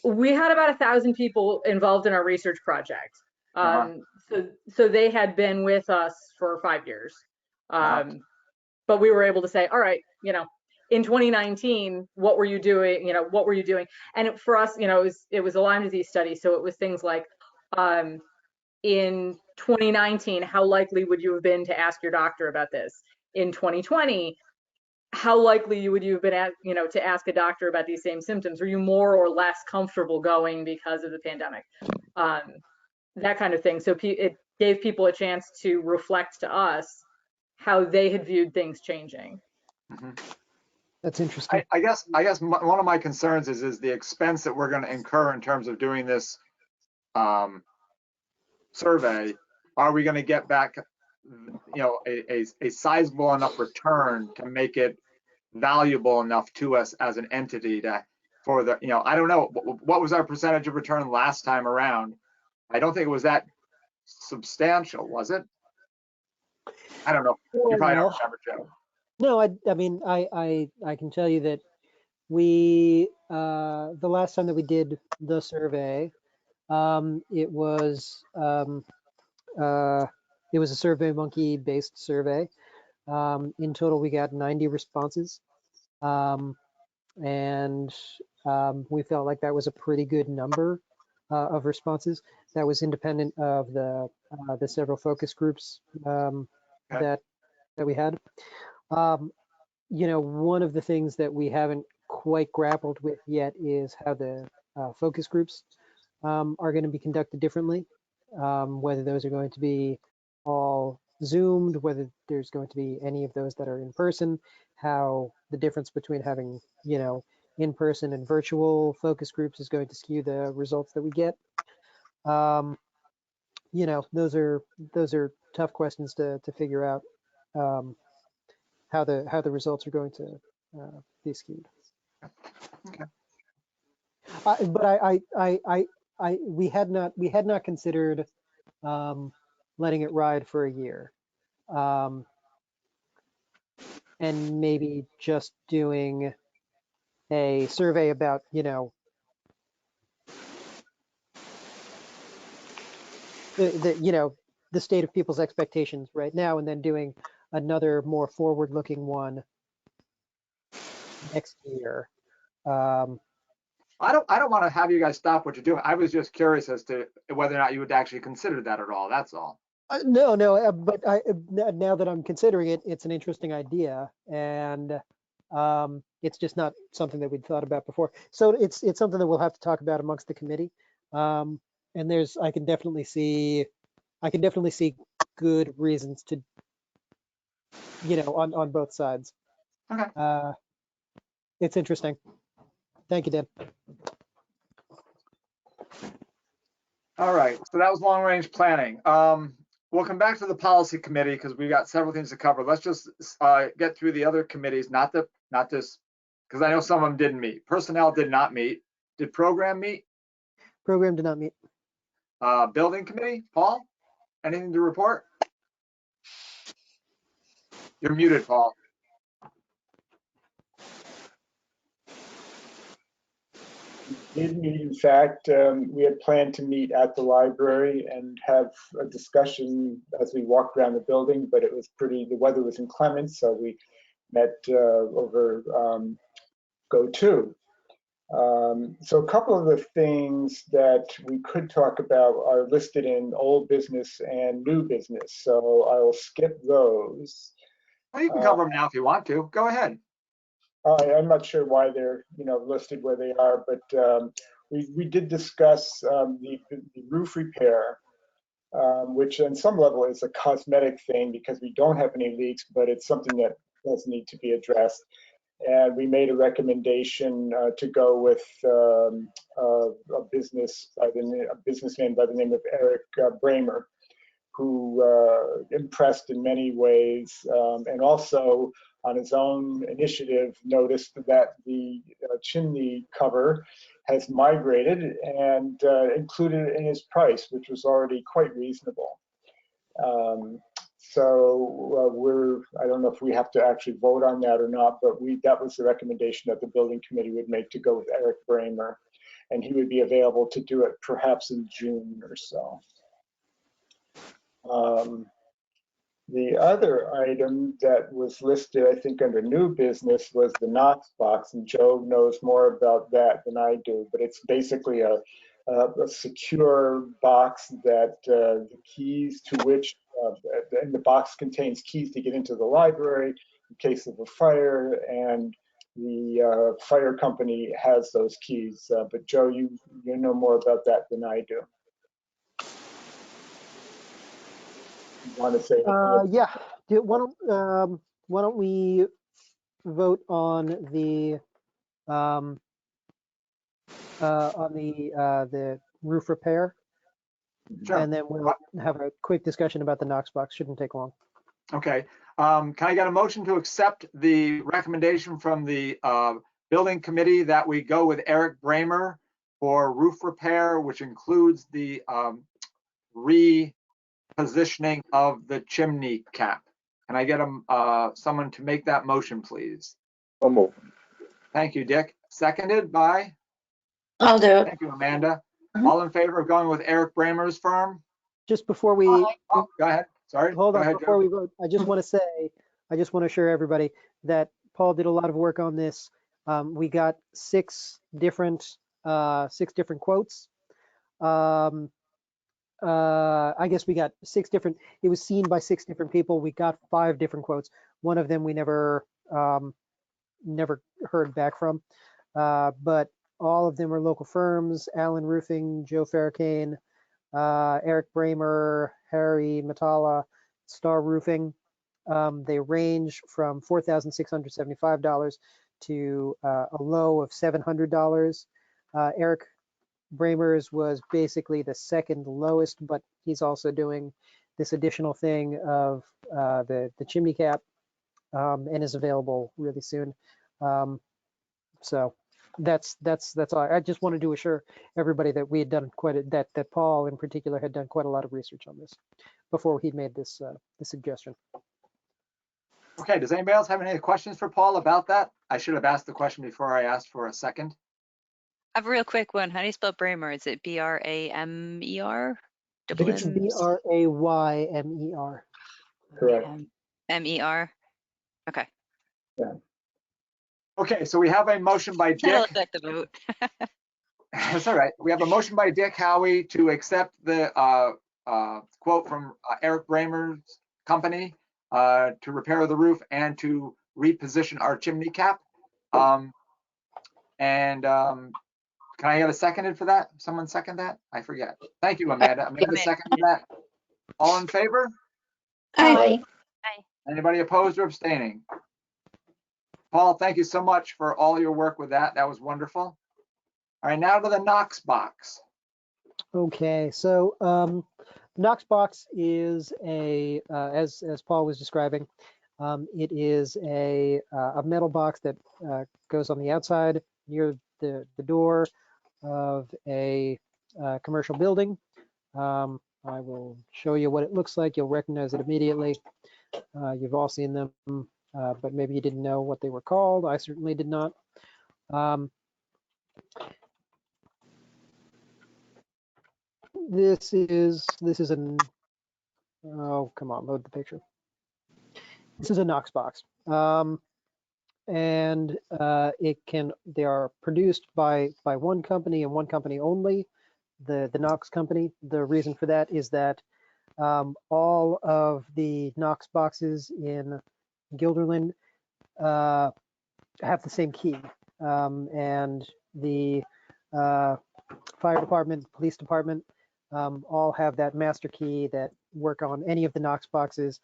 Speaker 5: We had about 1,000 people involved in our research project. So they had been with us for 5 years. But we were able to say, all right, in 2019, what were you doing? What were you doing? And for us, it was a Lyme disease study. So it was things like, in 2019, how likely would you have been to ask your doctor about this? In 2020, how likely would you have been to ask a doctor about these same symptoms? Are you more or less comfortable going because of the pandemic? That kind of thing. So it gave people a chance to reflect to us how they had viewed things changing.
Speaker 3: Mm-hmm.
Speaker 2: That's interesting.
Speaker 3: I guess one of my concerns is the expense that we're going to incur in terms of doing this survey. Are we going to get back, a sizable enough return to make it valuable enough to us as an entity for the, I don't know, what was our percentage of return last time around? I don't think it was that substantial, was it? I don't know. You probably don't remember, Joe.
Speaker 2: No, I mean, I can tell you that we, the last time that we did the survey, it was a SurveyMonkey based survey. In total, we got 90 responses. And we felt like that was a pretty good number of responses. That was independent of the several focus groups that we had. One of the things that we haven't quite grappled with yet is how the focus groups are going to be conducted differently, whether those are going to be all Zoomed, whether there's going to be any of those that are in person, how the difference between having, in-person and virtual focus groups is going to skew the results that we get. Those are tough questions to figure out how the results are going to be skewed.
Speaker 3: Okay.
Speaker 2: But we had not considered letting it ride for a year, and maybe just doing a survey about the state of people's expectations right now, and then doing another more forward-looking one next year.
Speaker 3: I don't want to have you guys stop what you're doing. I was just curious as to whether or not you would actually consider that at all. That's all.
Speaker 2: No, but now that I'm considering it, it's an interesting idea, and it's just not something that we'd thought about before. So it's something that we'll have to talk about amongst the committee. And I can definitely see good reasons to, on both sides.
Speaker 3: Okay.
Speaker 2: It's interesting. Thank you, Dan.
Speaker 3: All right, so that was long range planning. We'll come back to the policy committee because we got several things to cover. Let's just get through the other committees, not this, because I know some of them didn't meet. Personnel did not meet. Did program meet?
Speaker 2: Program did not meet.
Speaker 3: Building committee, Paul, anything to report? You're muted, Paul.
Speaker 10: Did meet, in fact, we had planned to meet at the library and have a discussion as we walked around the building, but the weather was inclement, so we met over Go-To. So a couple of the things that we could talk about are listed in old business and new business, so I will skip those.
Speaker 3: Well, you can cover them now if you want to. Go ahead.
Speaker 10: I'm not sure why they're listed where they are, but we did discuss the roof repair, which on some level is a cosmetic thing because we don't have any leaks, but it's something that does need to be addressed. And we made a recommendation to go with a businessman by the name of Eric Bramer, who impressed in many ways, and also on his own initiative noticed that the chimney cover has migrated and included it in his price, which was already quite reasonable. So I don't know if we have to actually vote on that or not, but that was the recommendation that the building committee would make, to go with Eric Bramer, and he would be available to do it perhaps in June or so. The other item that was listed, I think, under new business was the Knox box, and Joe knows more about that than I do, but it's basically a secure box that the keys to which, and the box contains keys to get into the library in case of a fire, and the fire company has those keys. But Joe, you know more about that than I do. Want to say?
Speaker 2: Yeah. Why don't we vote on the roof repair,
Speaker 3: Sure.
Speaker 2: and then we'll have a quick discussion about the Knox box. Shouldn't take long.
Speaker 3: Okay. Can I get a motion to accept the recommendation from the building committee that we go with Eric Bramer for roof repair, which includes the repositioning of the chimney cap? Can I get someone to make that motion, please?
Speaker 8: I'll move.
Speaker 3: Thank you, Dick. Seconded by?
Speaker 11: I'll do it.
Speaker 3: Thank you, Amanda. All in favor of going with Eric Bramer's firm?
Speaker 2: Just before we
Speaker 3: Oh, go ahead. Sorry.
Speaker 2: hold
Speaker 3: Go
Speaker 2: on,
Speaker 3: ahead,
Speaker 2: before
Speaker 3: Joe.
Speaker 2: we vote, I just want to assure everybody that Paul did a lot of work on this. We got six different quotes. I guess we got it was seen by 6 different people. We got 5 different quotes. One of them we never heard back from, but all of them were local firms: Allen Roofing, Joe Farrakane, Eric Bramer, Harry Matala, Star Roofing. They range from $4,675 to a low of $700. Eric Bramer's was basically the second lowest, but he's also doing this additional thing of the chimney cap, and is available really soon. So that's all. I just wanted to assure everybody that we had done that Paul in particular had done quite a lot of research on this before he made this suggestion.
Speaker 3: Okay, does anybody else have any questions for Paul about that? I should have asked the question before I asked for a second.
Speaker 4: I have a real quick one. How do you spell Bramer? Is it B-R-A-M-E-R?
Speaker 2: I think it's B-R-A-Y-M-E-R.
Speaker 10: Correct.
Speaker 4: M-E-R? Okay.
Speaker 10: Yeah.
Speaker 3: Okay, so we have a motion by
Speaker 4: That'll
Speaker 3: Dick.
Speaker 4: affect the vote.
Speaker 3: That's all right. We have a motion by Dick Howie to accept the quote from Eric Bramer's company to repair the roof and to reposition our chimney cap. Can I get a seconded for that? Someone second that? I forget. Thank you, Amanda. Amanda seconded that. All in favor?
Speaker 9: Aye.
Speaker 3: Anybody opposed or abstaining? Paul, thank you so much for all your work with that. That was wonderful. All right, now to the Knox box.
Speaker 2: Okay, so Knox box is a, as Paul was describing, it is a metal box that goes on the outside near the door of a commercial building. I will show you what it looks like. You'll recognize it immediately. You've all seen them, but maybe you didn't know what they were called. I certainly did not. This is an, oh, come on, load the picture. This is a Knox box. And they are produced by one company and one company only, the Knox company. The reason for that is that all of the Knox boxes in Guilderland have the same key, and the fire department, police department, all have that master key that work on any of the Knox boxes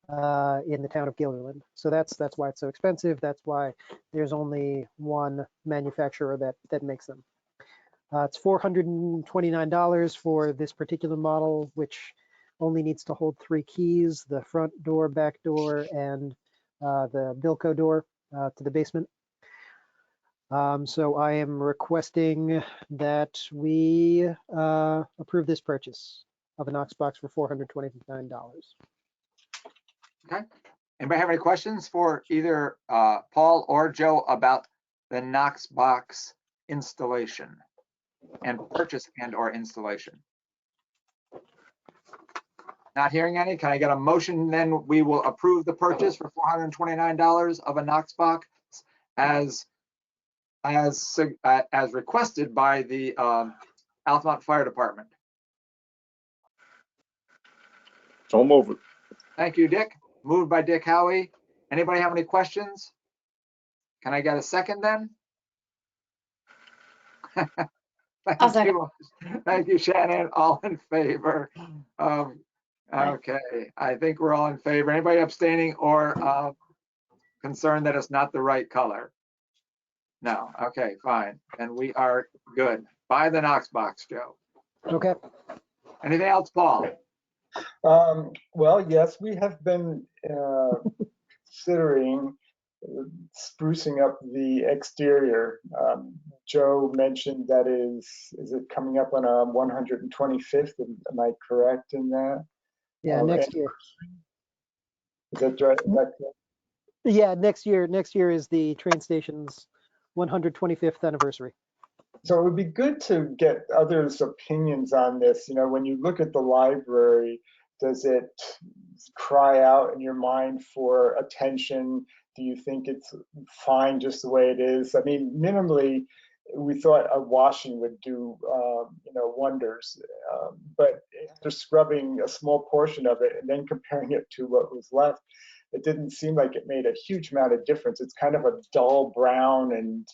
Speaker 2: in the town of Guilderland. So that's why it's so expensive. That's why there's only one manufacturer that makes them. It's $429 for this particular model, which only needs to hold 3 keys: the front door, back door, and the Bilco door to the basement. So I am requesting that we approve this purchase of a Knox box for $429.
Speaker 3: Okay. Anybody have any questions for either Paul or Joe about the Knox box installation and purchase and or installation? Not hearing any. Can I get a motion? Then we will approve the purchase for $429 of a Knox box as requested by the Altamont Fire Department.
Speaker 8: So move it.
Speaker 3: Thank you, Dick. Moved by Dick Howie. Anybody have any questions? Can I get a second then? Thank you. Thank you, Shannon. All in favor? Okay, I think we're all in favor. Anybody abstaining or concerned that it's not the right color? No. Okay, fine. And we are good. Buy the Knox box, Joe.
Speaker 2: Okay.
Speaker 3: Anything else, Paul?
Speaker 10: Well, yes, we have been considering sprucing up the exterior. Joe mentioned that is it coming up on 125th? Am I correct in that?
Speaker 2: Yeah, next year.
Speaker 10: Is that right?
Speaker 2: Yeah, next year. Next year is the train station's 125th anniversary.
Speaker 10: So it would be good to get others' opinions on this. You know, when you look at the library, does it cry out in your mind for attention? Do you think it's fine just the way it is? I mean, minimally, we thought a washing would do, wonders. But after scrubbing a small portion of it and then comparing it to what was left, it didn't seem like it made a huge amount of difference. It's kind of a dull brown, and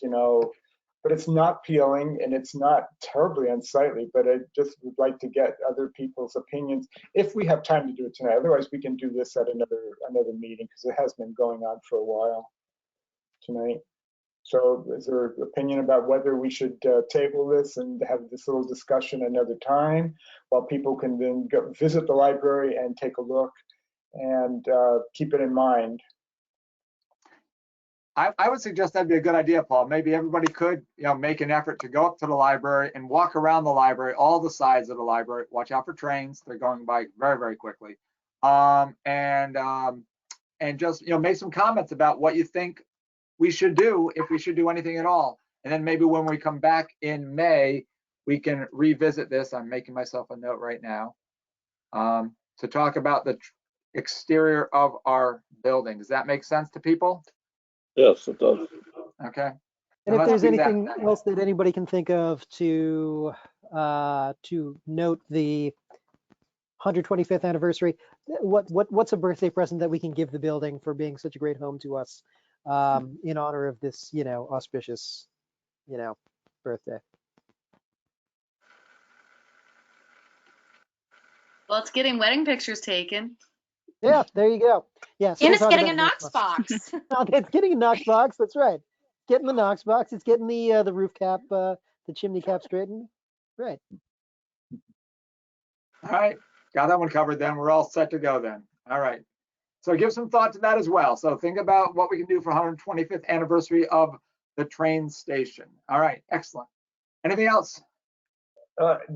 Speaker 10: but it's not peeling and it's not terribly unsightly. But I just would like to get other people's opinions if we have time to do it tonight. Otherwise, we can do this at another meeting, because it has been going on for a while tonight. So is there an opinion about whether we should table this and have this little discussion another time, while people can then go visit the library and take a look and keep it in mind?
Speaker 3: I would suggest that'd be a good idea, Paul. Maybe everybody could, make an effort to go up to the library and walk around the library, all the sides of the library. Watch out for trains; they're going by very, very quickly. And just make some comments about what you think we should do, if we should do anything at all. And then maybe when we come back in May, we can revisit this. I'm making myself a note right now to talk about the exterior of our building. Does that make sense to people?
Speaker 8: Yes, it does.
Speaker 3: Okay.
Speaker 2: And if there's anything else that anybody can think of to note the 125th anniversary. What's a birthday present that we can give the building for being such a great home to us in honor of this, auspicious, birthday?
Speaker 6: Well, it's getting wedding pictures taken.
Speaker 2: Yeah, there you go. Yeah, so
Speaker 6: And
Speaker 2: we'll
Speaker 6: it's
Speaker 2: talk
Speaker 6: getting a
Speaker 2: about it next
Speaker 6: Knox
Speaker 2: month.
Speaker 6: box.
Speaker 2: It's getting a Knox box. That's right. Getting the Knox box. It's getting the roof cap, the chimney cap straightened. Right.
Speaker 3: All right, got that one covered then. We're all set to go then. All right. So give some thought to that as well. So think about what we can do for 125th anniversary of the train station. All right, excellent. Anything else?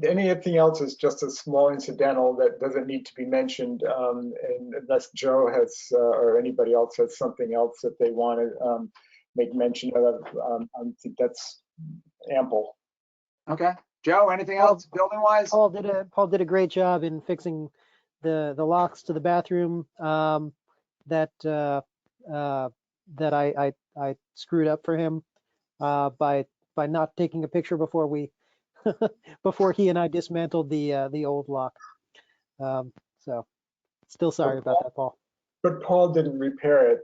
Speaker 10: Anything else is just a small incidental that doesn't need to be mentioned, and unless Joe has or anybody else has something else that they want to make mention of. I think that's ample.
Speaker 3: Okay, Joe, anything else building wise?
Speaker 2: Paul did a great job in fixing the locks to the bathroom that I screwed up for him by not taking a picture before we before he and I dismantled the old lock. So still sorry about that, Paul.
Speaker 10: But Paul didn't repair it.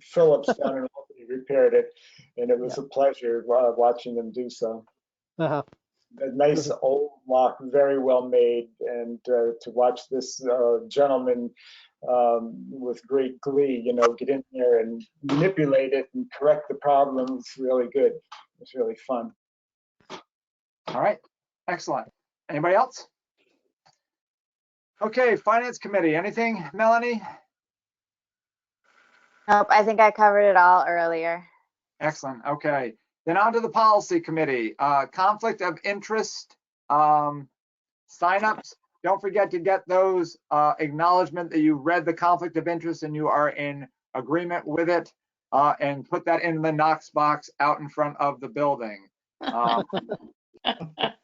Speaker 10: Phillips down in Albany repaired it, and it was a pleasure watching them do so.
Speaker 2: Uh-huh.
Speaker 10: A nice old lock, very well made, and to watch this gentleman with great glee, get in there and manipulate it and correct the problems, really good. It's really fun.
Speaker 3: All right, excellent. Anybody else? Okay, Finance Committee, anything, Melanie?
Speaker 7: Nope, I think I covered it all earlier.
Speaker 3: Excellent, okay. Then on to the Policy Committee. Conflict of interest signups. Don't forget to get those acknowledgement that you read the conflict of interest and you are in agreement with it, and put that in the Knox box out in front of the building.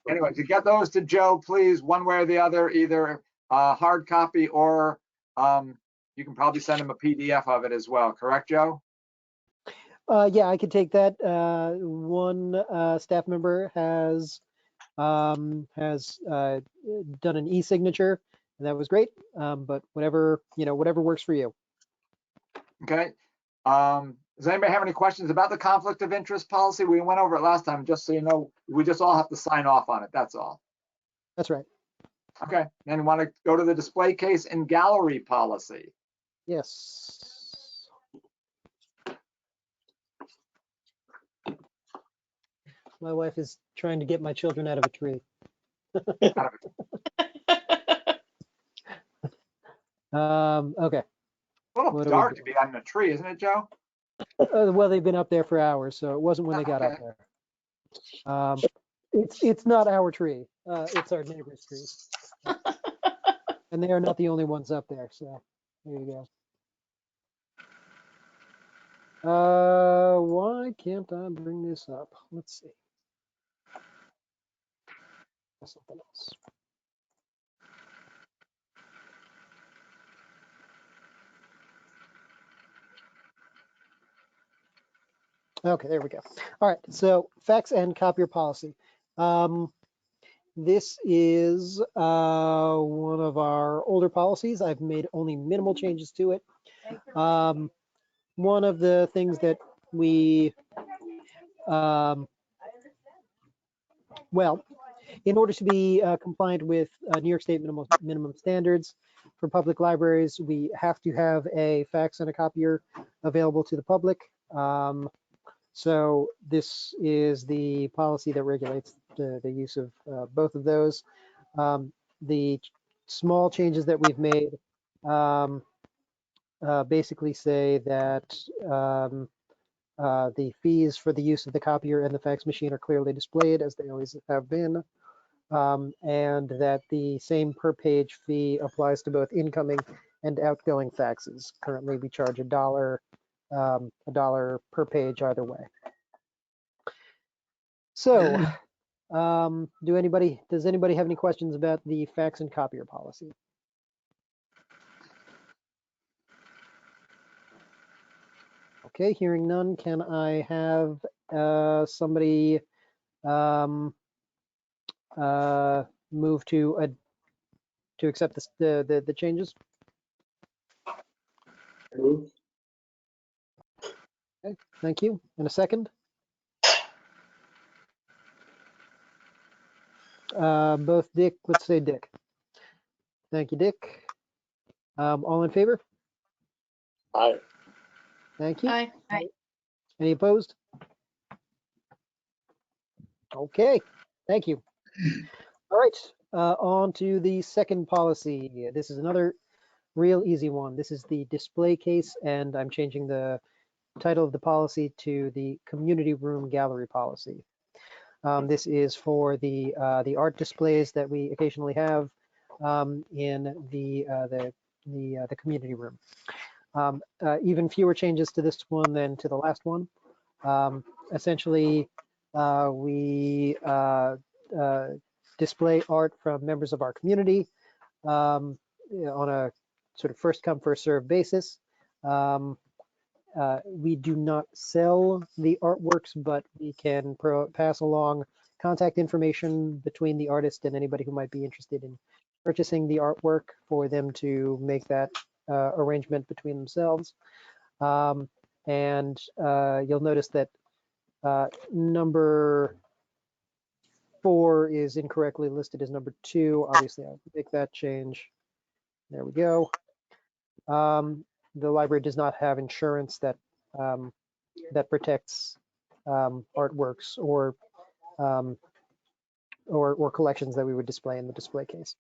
Speaker 3: Anyway, to get those to Joe, please, one way or the other, either hard copy or you can probably send him a PDF of it as well. Correct, Joe?
Speaker 2: Yeah, I could take that. One staff member has done an e-signature, and that was great. But whatever works for you.
Speaker 3: Okay. Does anybody have any questions about the conflict of interest policy? We went over it last time, just so you know, we just all have to sign off on it. That's all.
Speaker 2: That's right.
Speaker 3: Okay. Then you want to go to the display case and gallery policy.
Speaker 2: Yes. My wife is trying to get my children out of a tree. Okay.
Speaker 3: A little dark to be on a tree, isn't it, Joe?
Speaker 2: Well, they've been up there for hours, so it wasn't when they got up there. It's not our tree. It's our neighbor's tree. And they are not the only ones up there, so there you go. Why can't I bring this up? Let's see. Something else. Okay, there we go. All right, so fax and copier policy. This is one of our older policies. I've made only minimal changes to it. One of the things that we, well, in order to be compliant with New York State minimum standards for public libraries, we have to have a fax and a copier available to the public. So this is the policy that regulates the use of both of those. The small changes that we've made basically say that the fees for the use of the copier and the fax machine are clearly displayed, as they always have been, and that the same per page fee applies to both incoming and outgoing faxes. Currently, we charge $1 per page either way. So, does anybody have any questions about the fax and copier policy? Okay, hearing none, can I have somebody move to to accept the changes?
Speaker 10: Move.
Speaker 2: Okay, thank you. And a second? Both Dick, let's say Dick. Thank you, Dick. All in favor?
Speaker 8: Aye.
Speaker 2: Thank you.
Speaker 6: Aye.
Speaker 2: Any opposed? Okay, thank you. All right, on to the second policy. This is another real easy one. This is the display case, and I'm changing the title of the policy to the community room gallery policy. This is for the art displays that we occasionally have in the community room. Even fewer changes to this one than to the last one. Essentially, we display art from members of our community on a sort of first come, first served basis. We do not sell the artworks, but we can pass along contact information between the artist and anybody who might be interested in purchasing the artwork for them to make that arrangement between themselves. And you'll notice that number 4 is incorrectly listed as number 2. Obviously, I'll make that change. There we go. The library does not have insurance that that protects artworks or collections that we would display in the display case.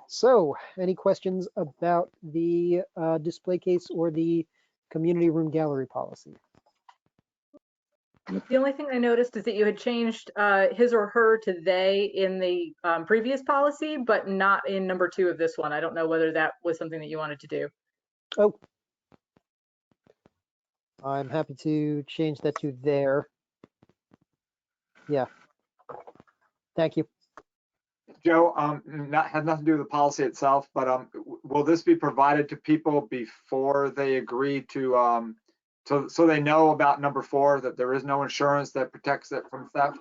Speaker 2: So, any questions about the display case or the community room gallery policy?
Speaker 5: The only thing I noticed is that you had changed his or her to they in the previous policy, but not in number 2 of this one. I don't know whether that was something that you wanted to do.
Speaker 2: Oh, I'm happy to change that to there. Yeah. Thank you.
Speaker 3: Joe, has nothing to do with the policy itself, but will this be provided to people before they agree to, so they know about number 4, that there is no insurance that protects it from theft?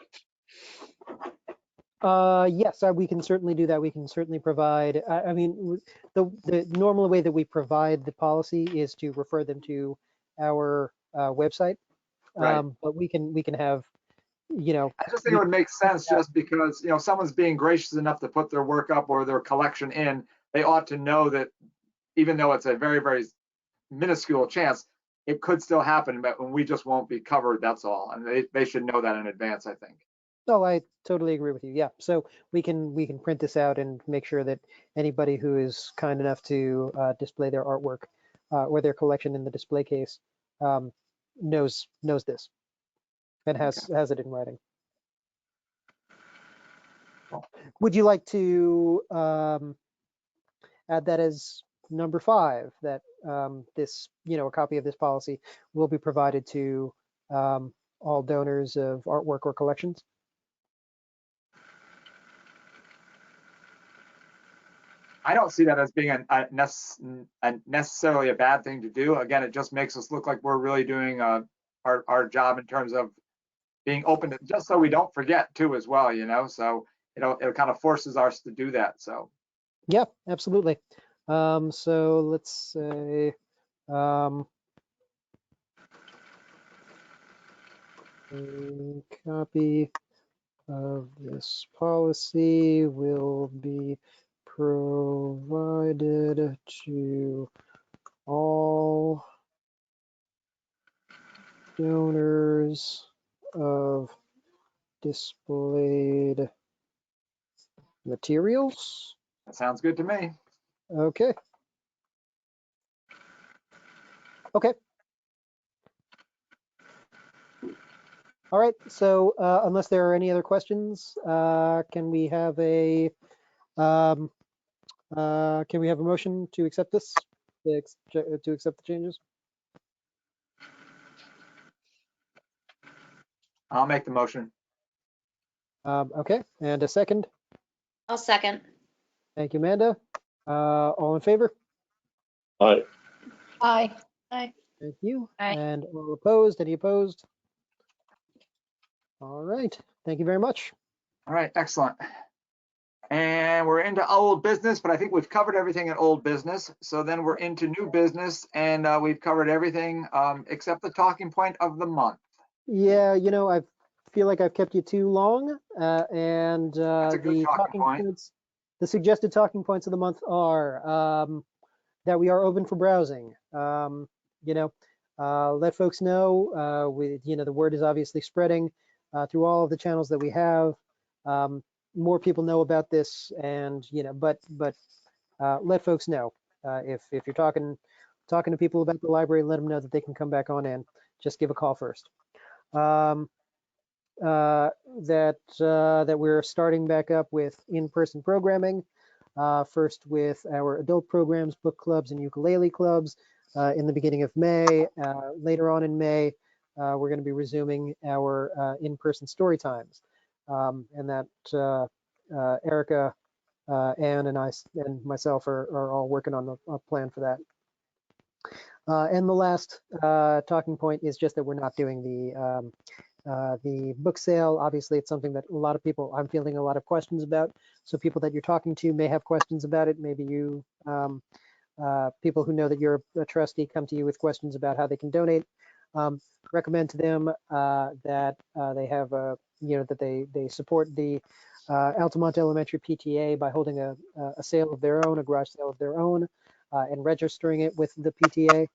Speaker 2: Yes, we can certainly do that. We can certainly provide, I mean, the normal way that we provide the policy is to refer them to our website.
Speaker 3: Right.
Speaker 2: But we can have, you know.
Speaker 3: I just think it would make sense, just because, if someone's being gracious enough to put their work up or their collection in, they ought to know that even though it's a very, very minuscule chance, it could still happen, but we just won't be covered, that's all. And they should know that in advance, I think.
Speaker 2: Oh, I totally agree with you. Yeah, so we can print this out and make sure that anybody who is kind enough to display their artwork or their collection in the display case knows this and has it in writing. Would you like to add that as number 5, that this, a copy of this policy will be provided to all donors of artwork or collections?
Speaker 3: I don't see that as being necessarily a bad thing to do. Again, it just makes us look like we're really doing our job in terms of being open, just so we don't forget too as well, so it kind of forces us to do that. So
Speaker 2: yeah, absolutely. So let's say a copy of this policy will be provided to all donors of displayed materials.
Speaker 3: that sounds good to me.
Speaker 2: Okay. Okay. All right. So unless there are any other questions, can we have a motion to accept this, to accept the changes?
Speaker 3: I'll make the motion.
Speaker 2: Okay, and a second.
Speaker 6: I'll second.
Speaker 2: Thank you, Amanda. All in favor?
Speaker 8: Aye.
Speaker 9: Aye.
Speaker 6: Aye.
Speaker 2: Thank you.
Speaker 4: Aye.
Speaker 2: And all opposed? Any opposed? All right. Thank you very much.
Speaker 3: All right, excellent. And we're into old business, but I think we've covered everything in old business. So then we're into new business, and we've covered everything except the talking point of the month.
Speaker 2: Yeah, you know, I feel like I've kept you too long, and
Speaker 3: That's a good
Speaker 2: the
Speaker 3: talking point.
Speaker 2: points, the suggested talking points of the month are that we are open for browsing. You know, let folks know. You know, the word is obviously spreading through all of the channels that we have. More people know about this, and you know, but let folks know if you're talking to people about the library, let them know that they can come back on in. Just give a call first. That we're starting back up with in-person programming. First with our adult programs, book clubs, and ukulele clubs in the beginning of May. Later on in May, we're going to be resuming our in-person story times. And that Erica, Ann, and I and myself are all working on a plan for that. And the last talking point is just that we're not doing the book sale. Obviously, it's something that a lot of people, I'm fielding a lot of questions about. So people that you're talking to may have questions about it. Maybe you, people who know that you're a trustee come to you with questions about how they can donate. Recommend to them that they have a, you know, that they support the Altamont Elementary PTA by holding a sale of their own, a garage sale of their own, and registering it with the PTA.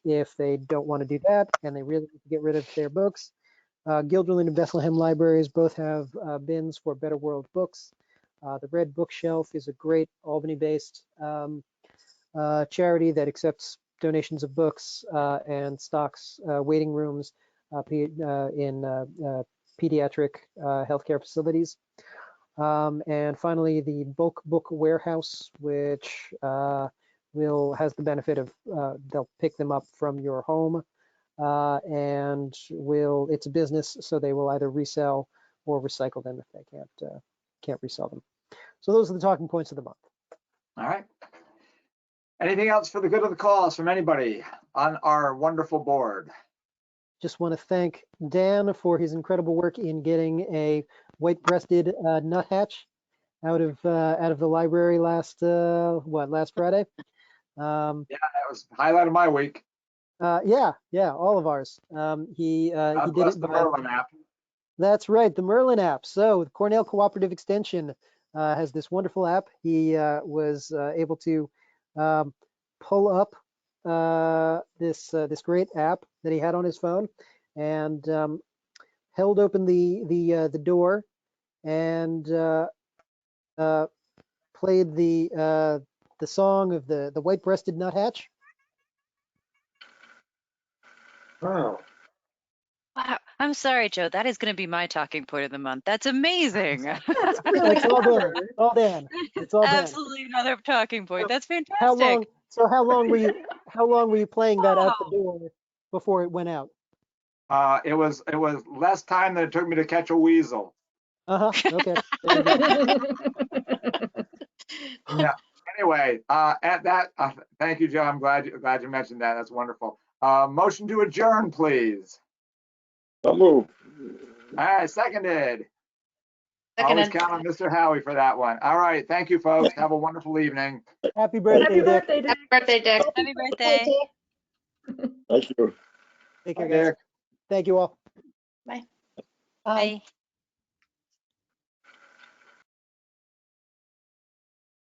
Speaker 2: If they don't want to do that and they really need to get rid of their books, Guilderland and Bethlehem libraries both have bins for Better World books. The Red Bookshelf is a great Albany-based charity that accepts donations of books and stocks waiting rooms in pediatric healthcare facilities. And finally, the Bulk Book Warehouse, which has the benefit of they'll pick them up from your home and it's a business, so they will either resell or recycle them if they can't resell them. So those are the talking points of the month.
Speaker 3: All right. Anything else for the good of the cause from anybody on our wonderful board?
Speaker 2: Just want to thank Dan for his incredible work in getting a white-breasted nuthatch out of the library last Friday.
Speaker 3: Yeah, that was the highlight of my week.
Speaker 2: Yeah, all of ours. He did it
Speaker 3: the
Speaker 2: by
Speaker 3: Merlin app.
Speaker 2: That's right, the Merlin app. So the Cornell Cooperative Extension has this wonderful app. He was able to pull up this great app that he had on his phone and held open the door and played the song of the white-breasted nuthatch.
Speaker 10: Wow.
Speaker 4: Wow. I'm sorry, Joe. That is going to be my talking point of the month. That's amazing.
Speaker 5: That's really
Speaker 2: It's all Dan.
Speaker 5: clever.
Speaker 2: All Dan. It's all Dan.
Speaker 4: Absolutely another talking point. That's fantastic.
Speaker 2: How long were you playing that out the door before it went out?
Speaker 3: It was less time than it took me to catch a weasel.
Speaker 2: Okay.
Speaker 3: Yeah. Anyway, at that, thank you, Joe. I'm glad you mentioned that. That's wonderful. Motion to adjourn, please.
Speaker 8: So move.
Speaker 3: All right, seconded. Always count on Mr. Howie for that one. All right, thank you, folks. Have a wonderful evening.
Speaker 2: Happy birthday,
Speaker 5: Happy
Speaker 2: Dick.
Speaker 5: birthday, Dick.
Speaker 6: Happy birthday, Dick.
Speaker 4: Happy birthday.
Speaker 8: Thank you.
Speaker 2: Take care,
Speaker 3: Bye,
Speaker 2: guys.
Speaker 3: Dick.
Speaker 2: Thank you all.
Speaker 9: Bye.
Speaker 4: Bye.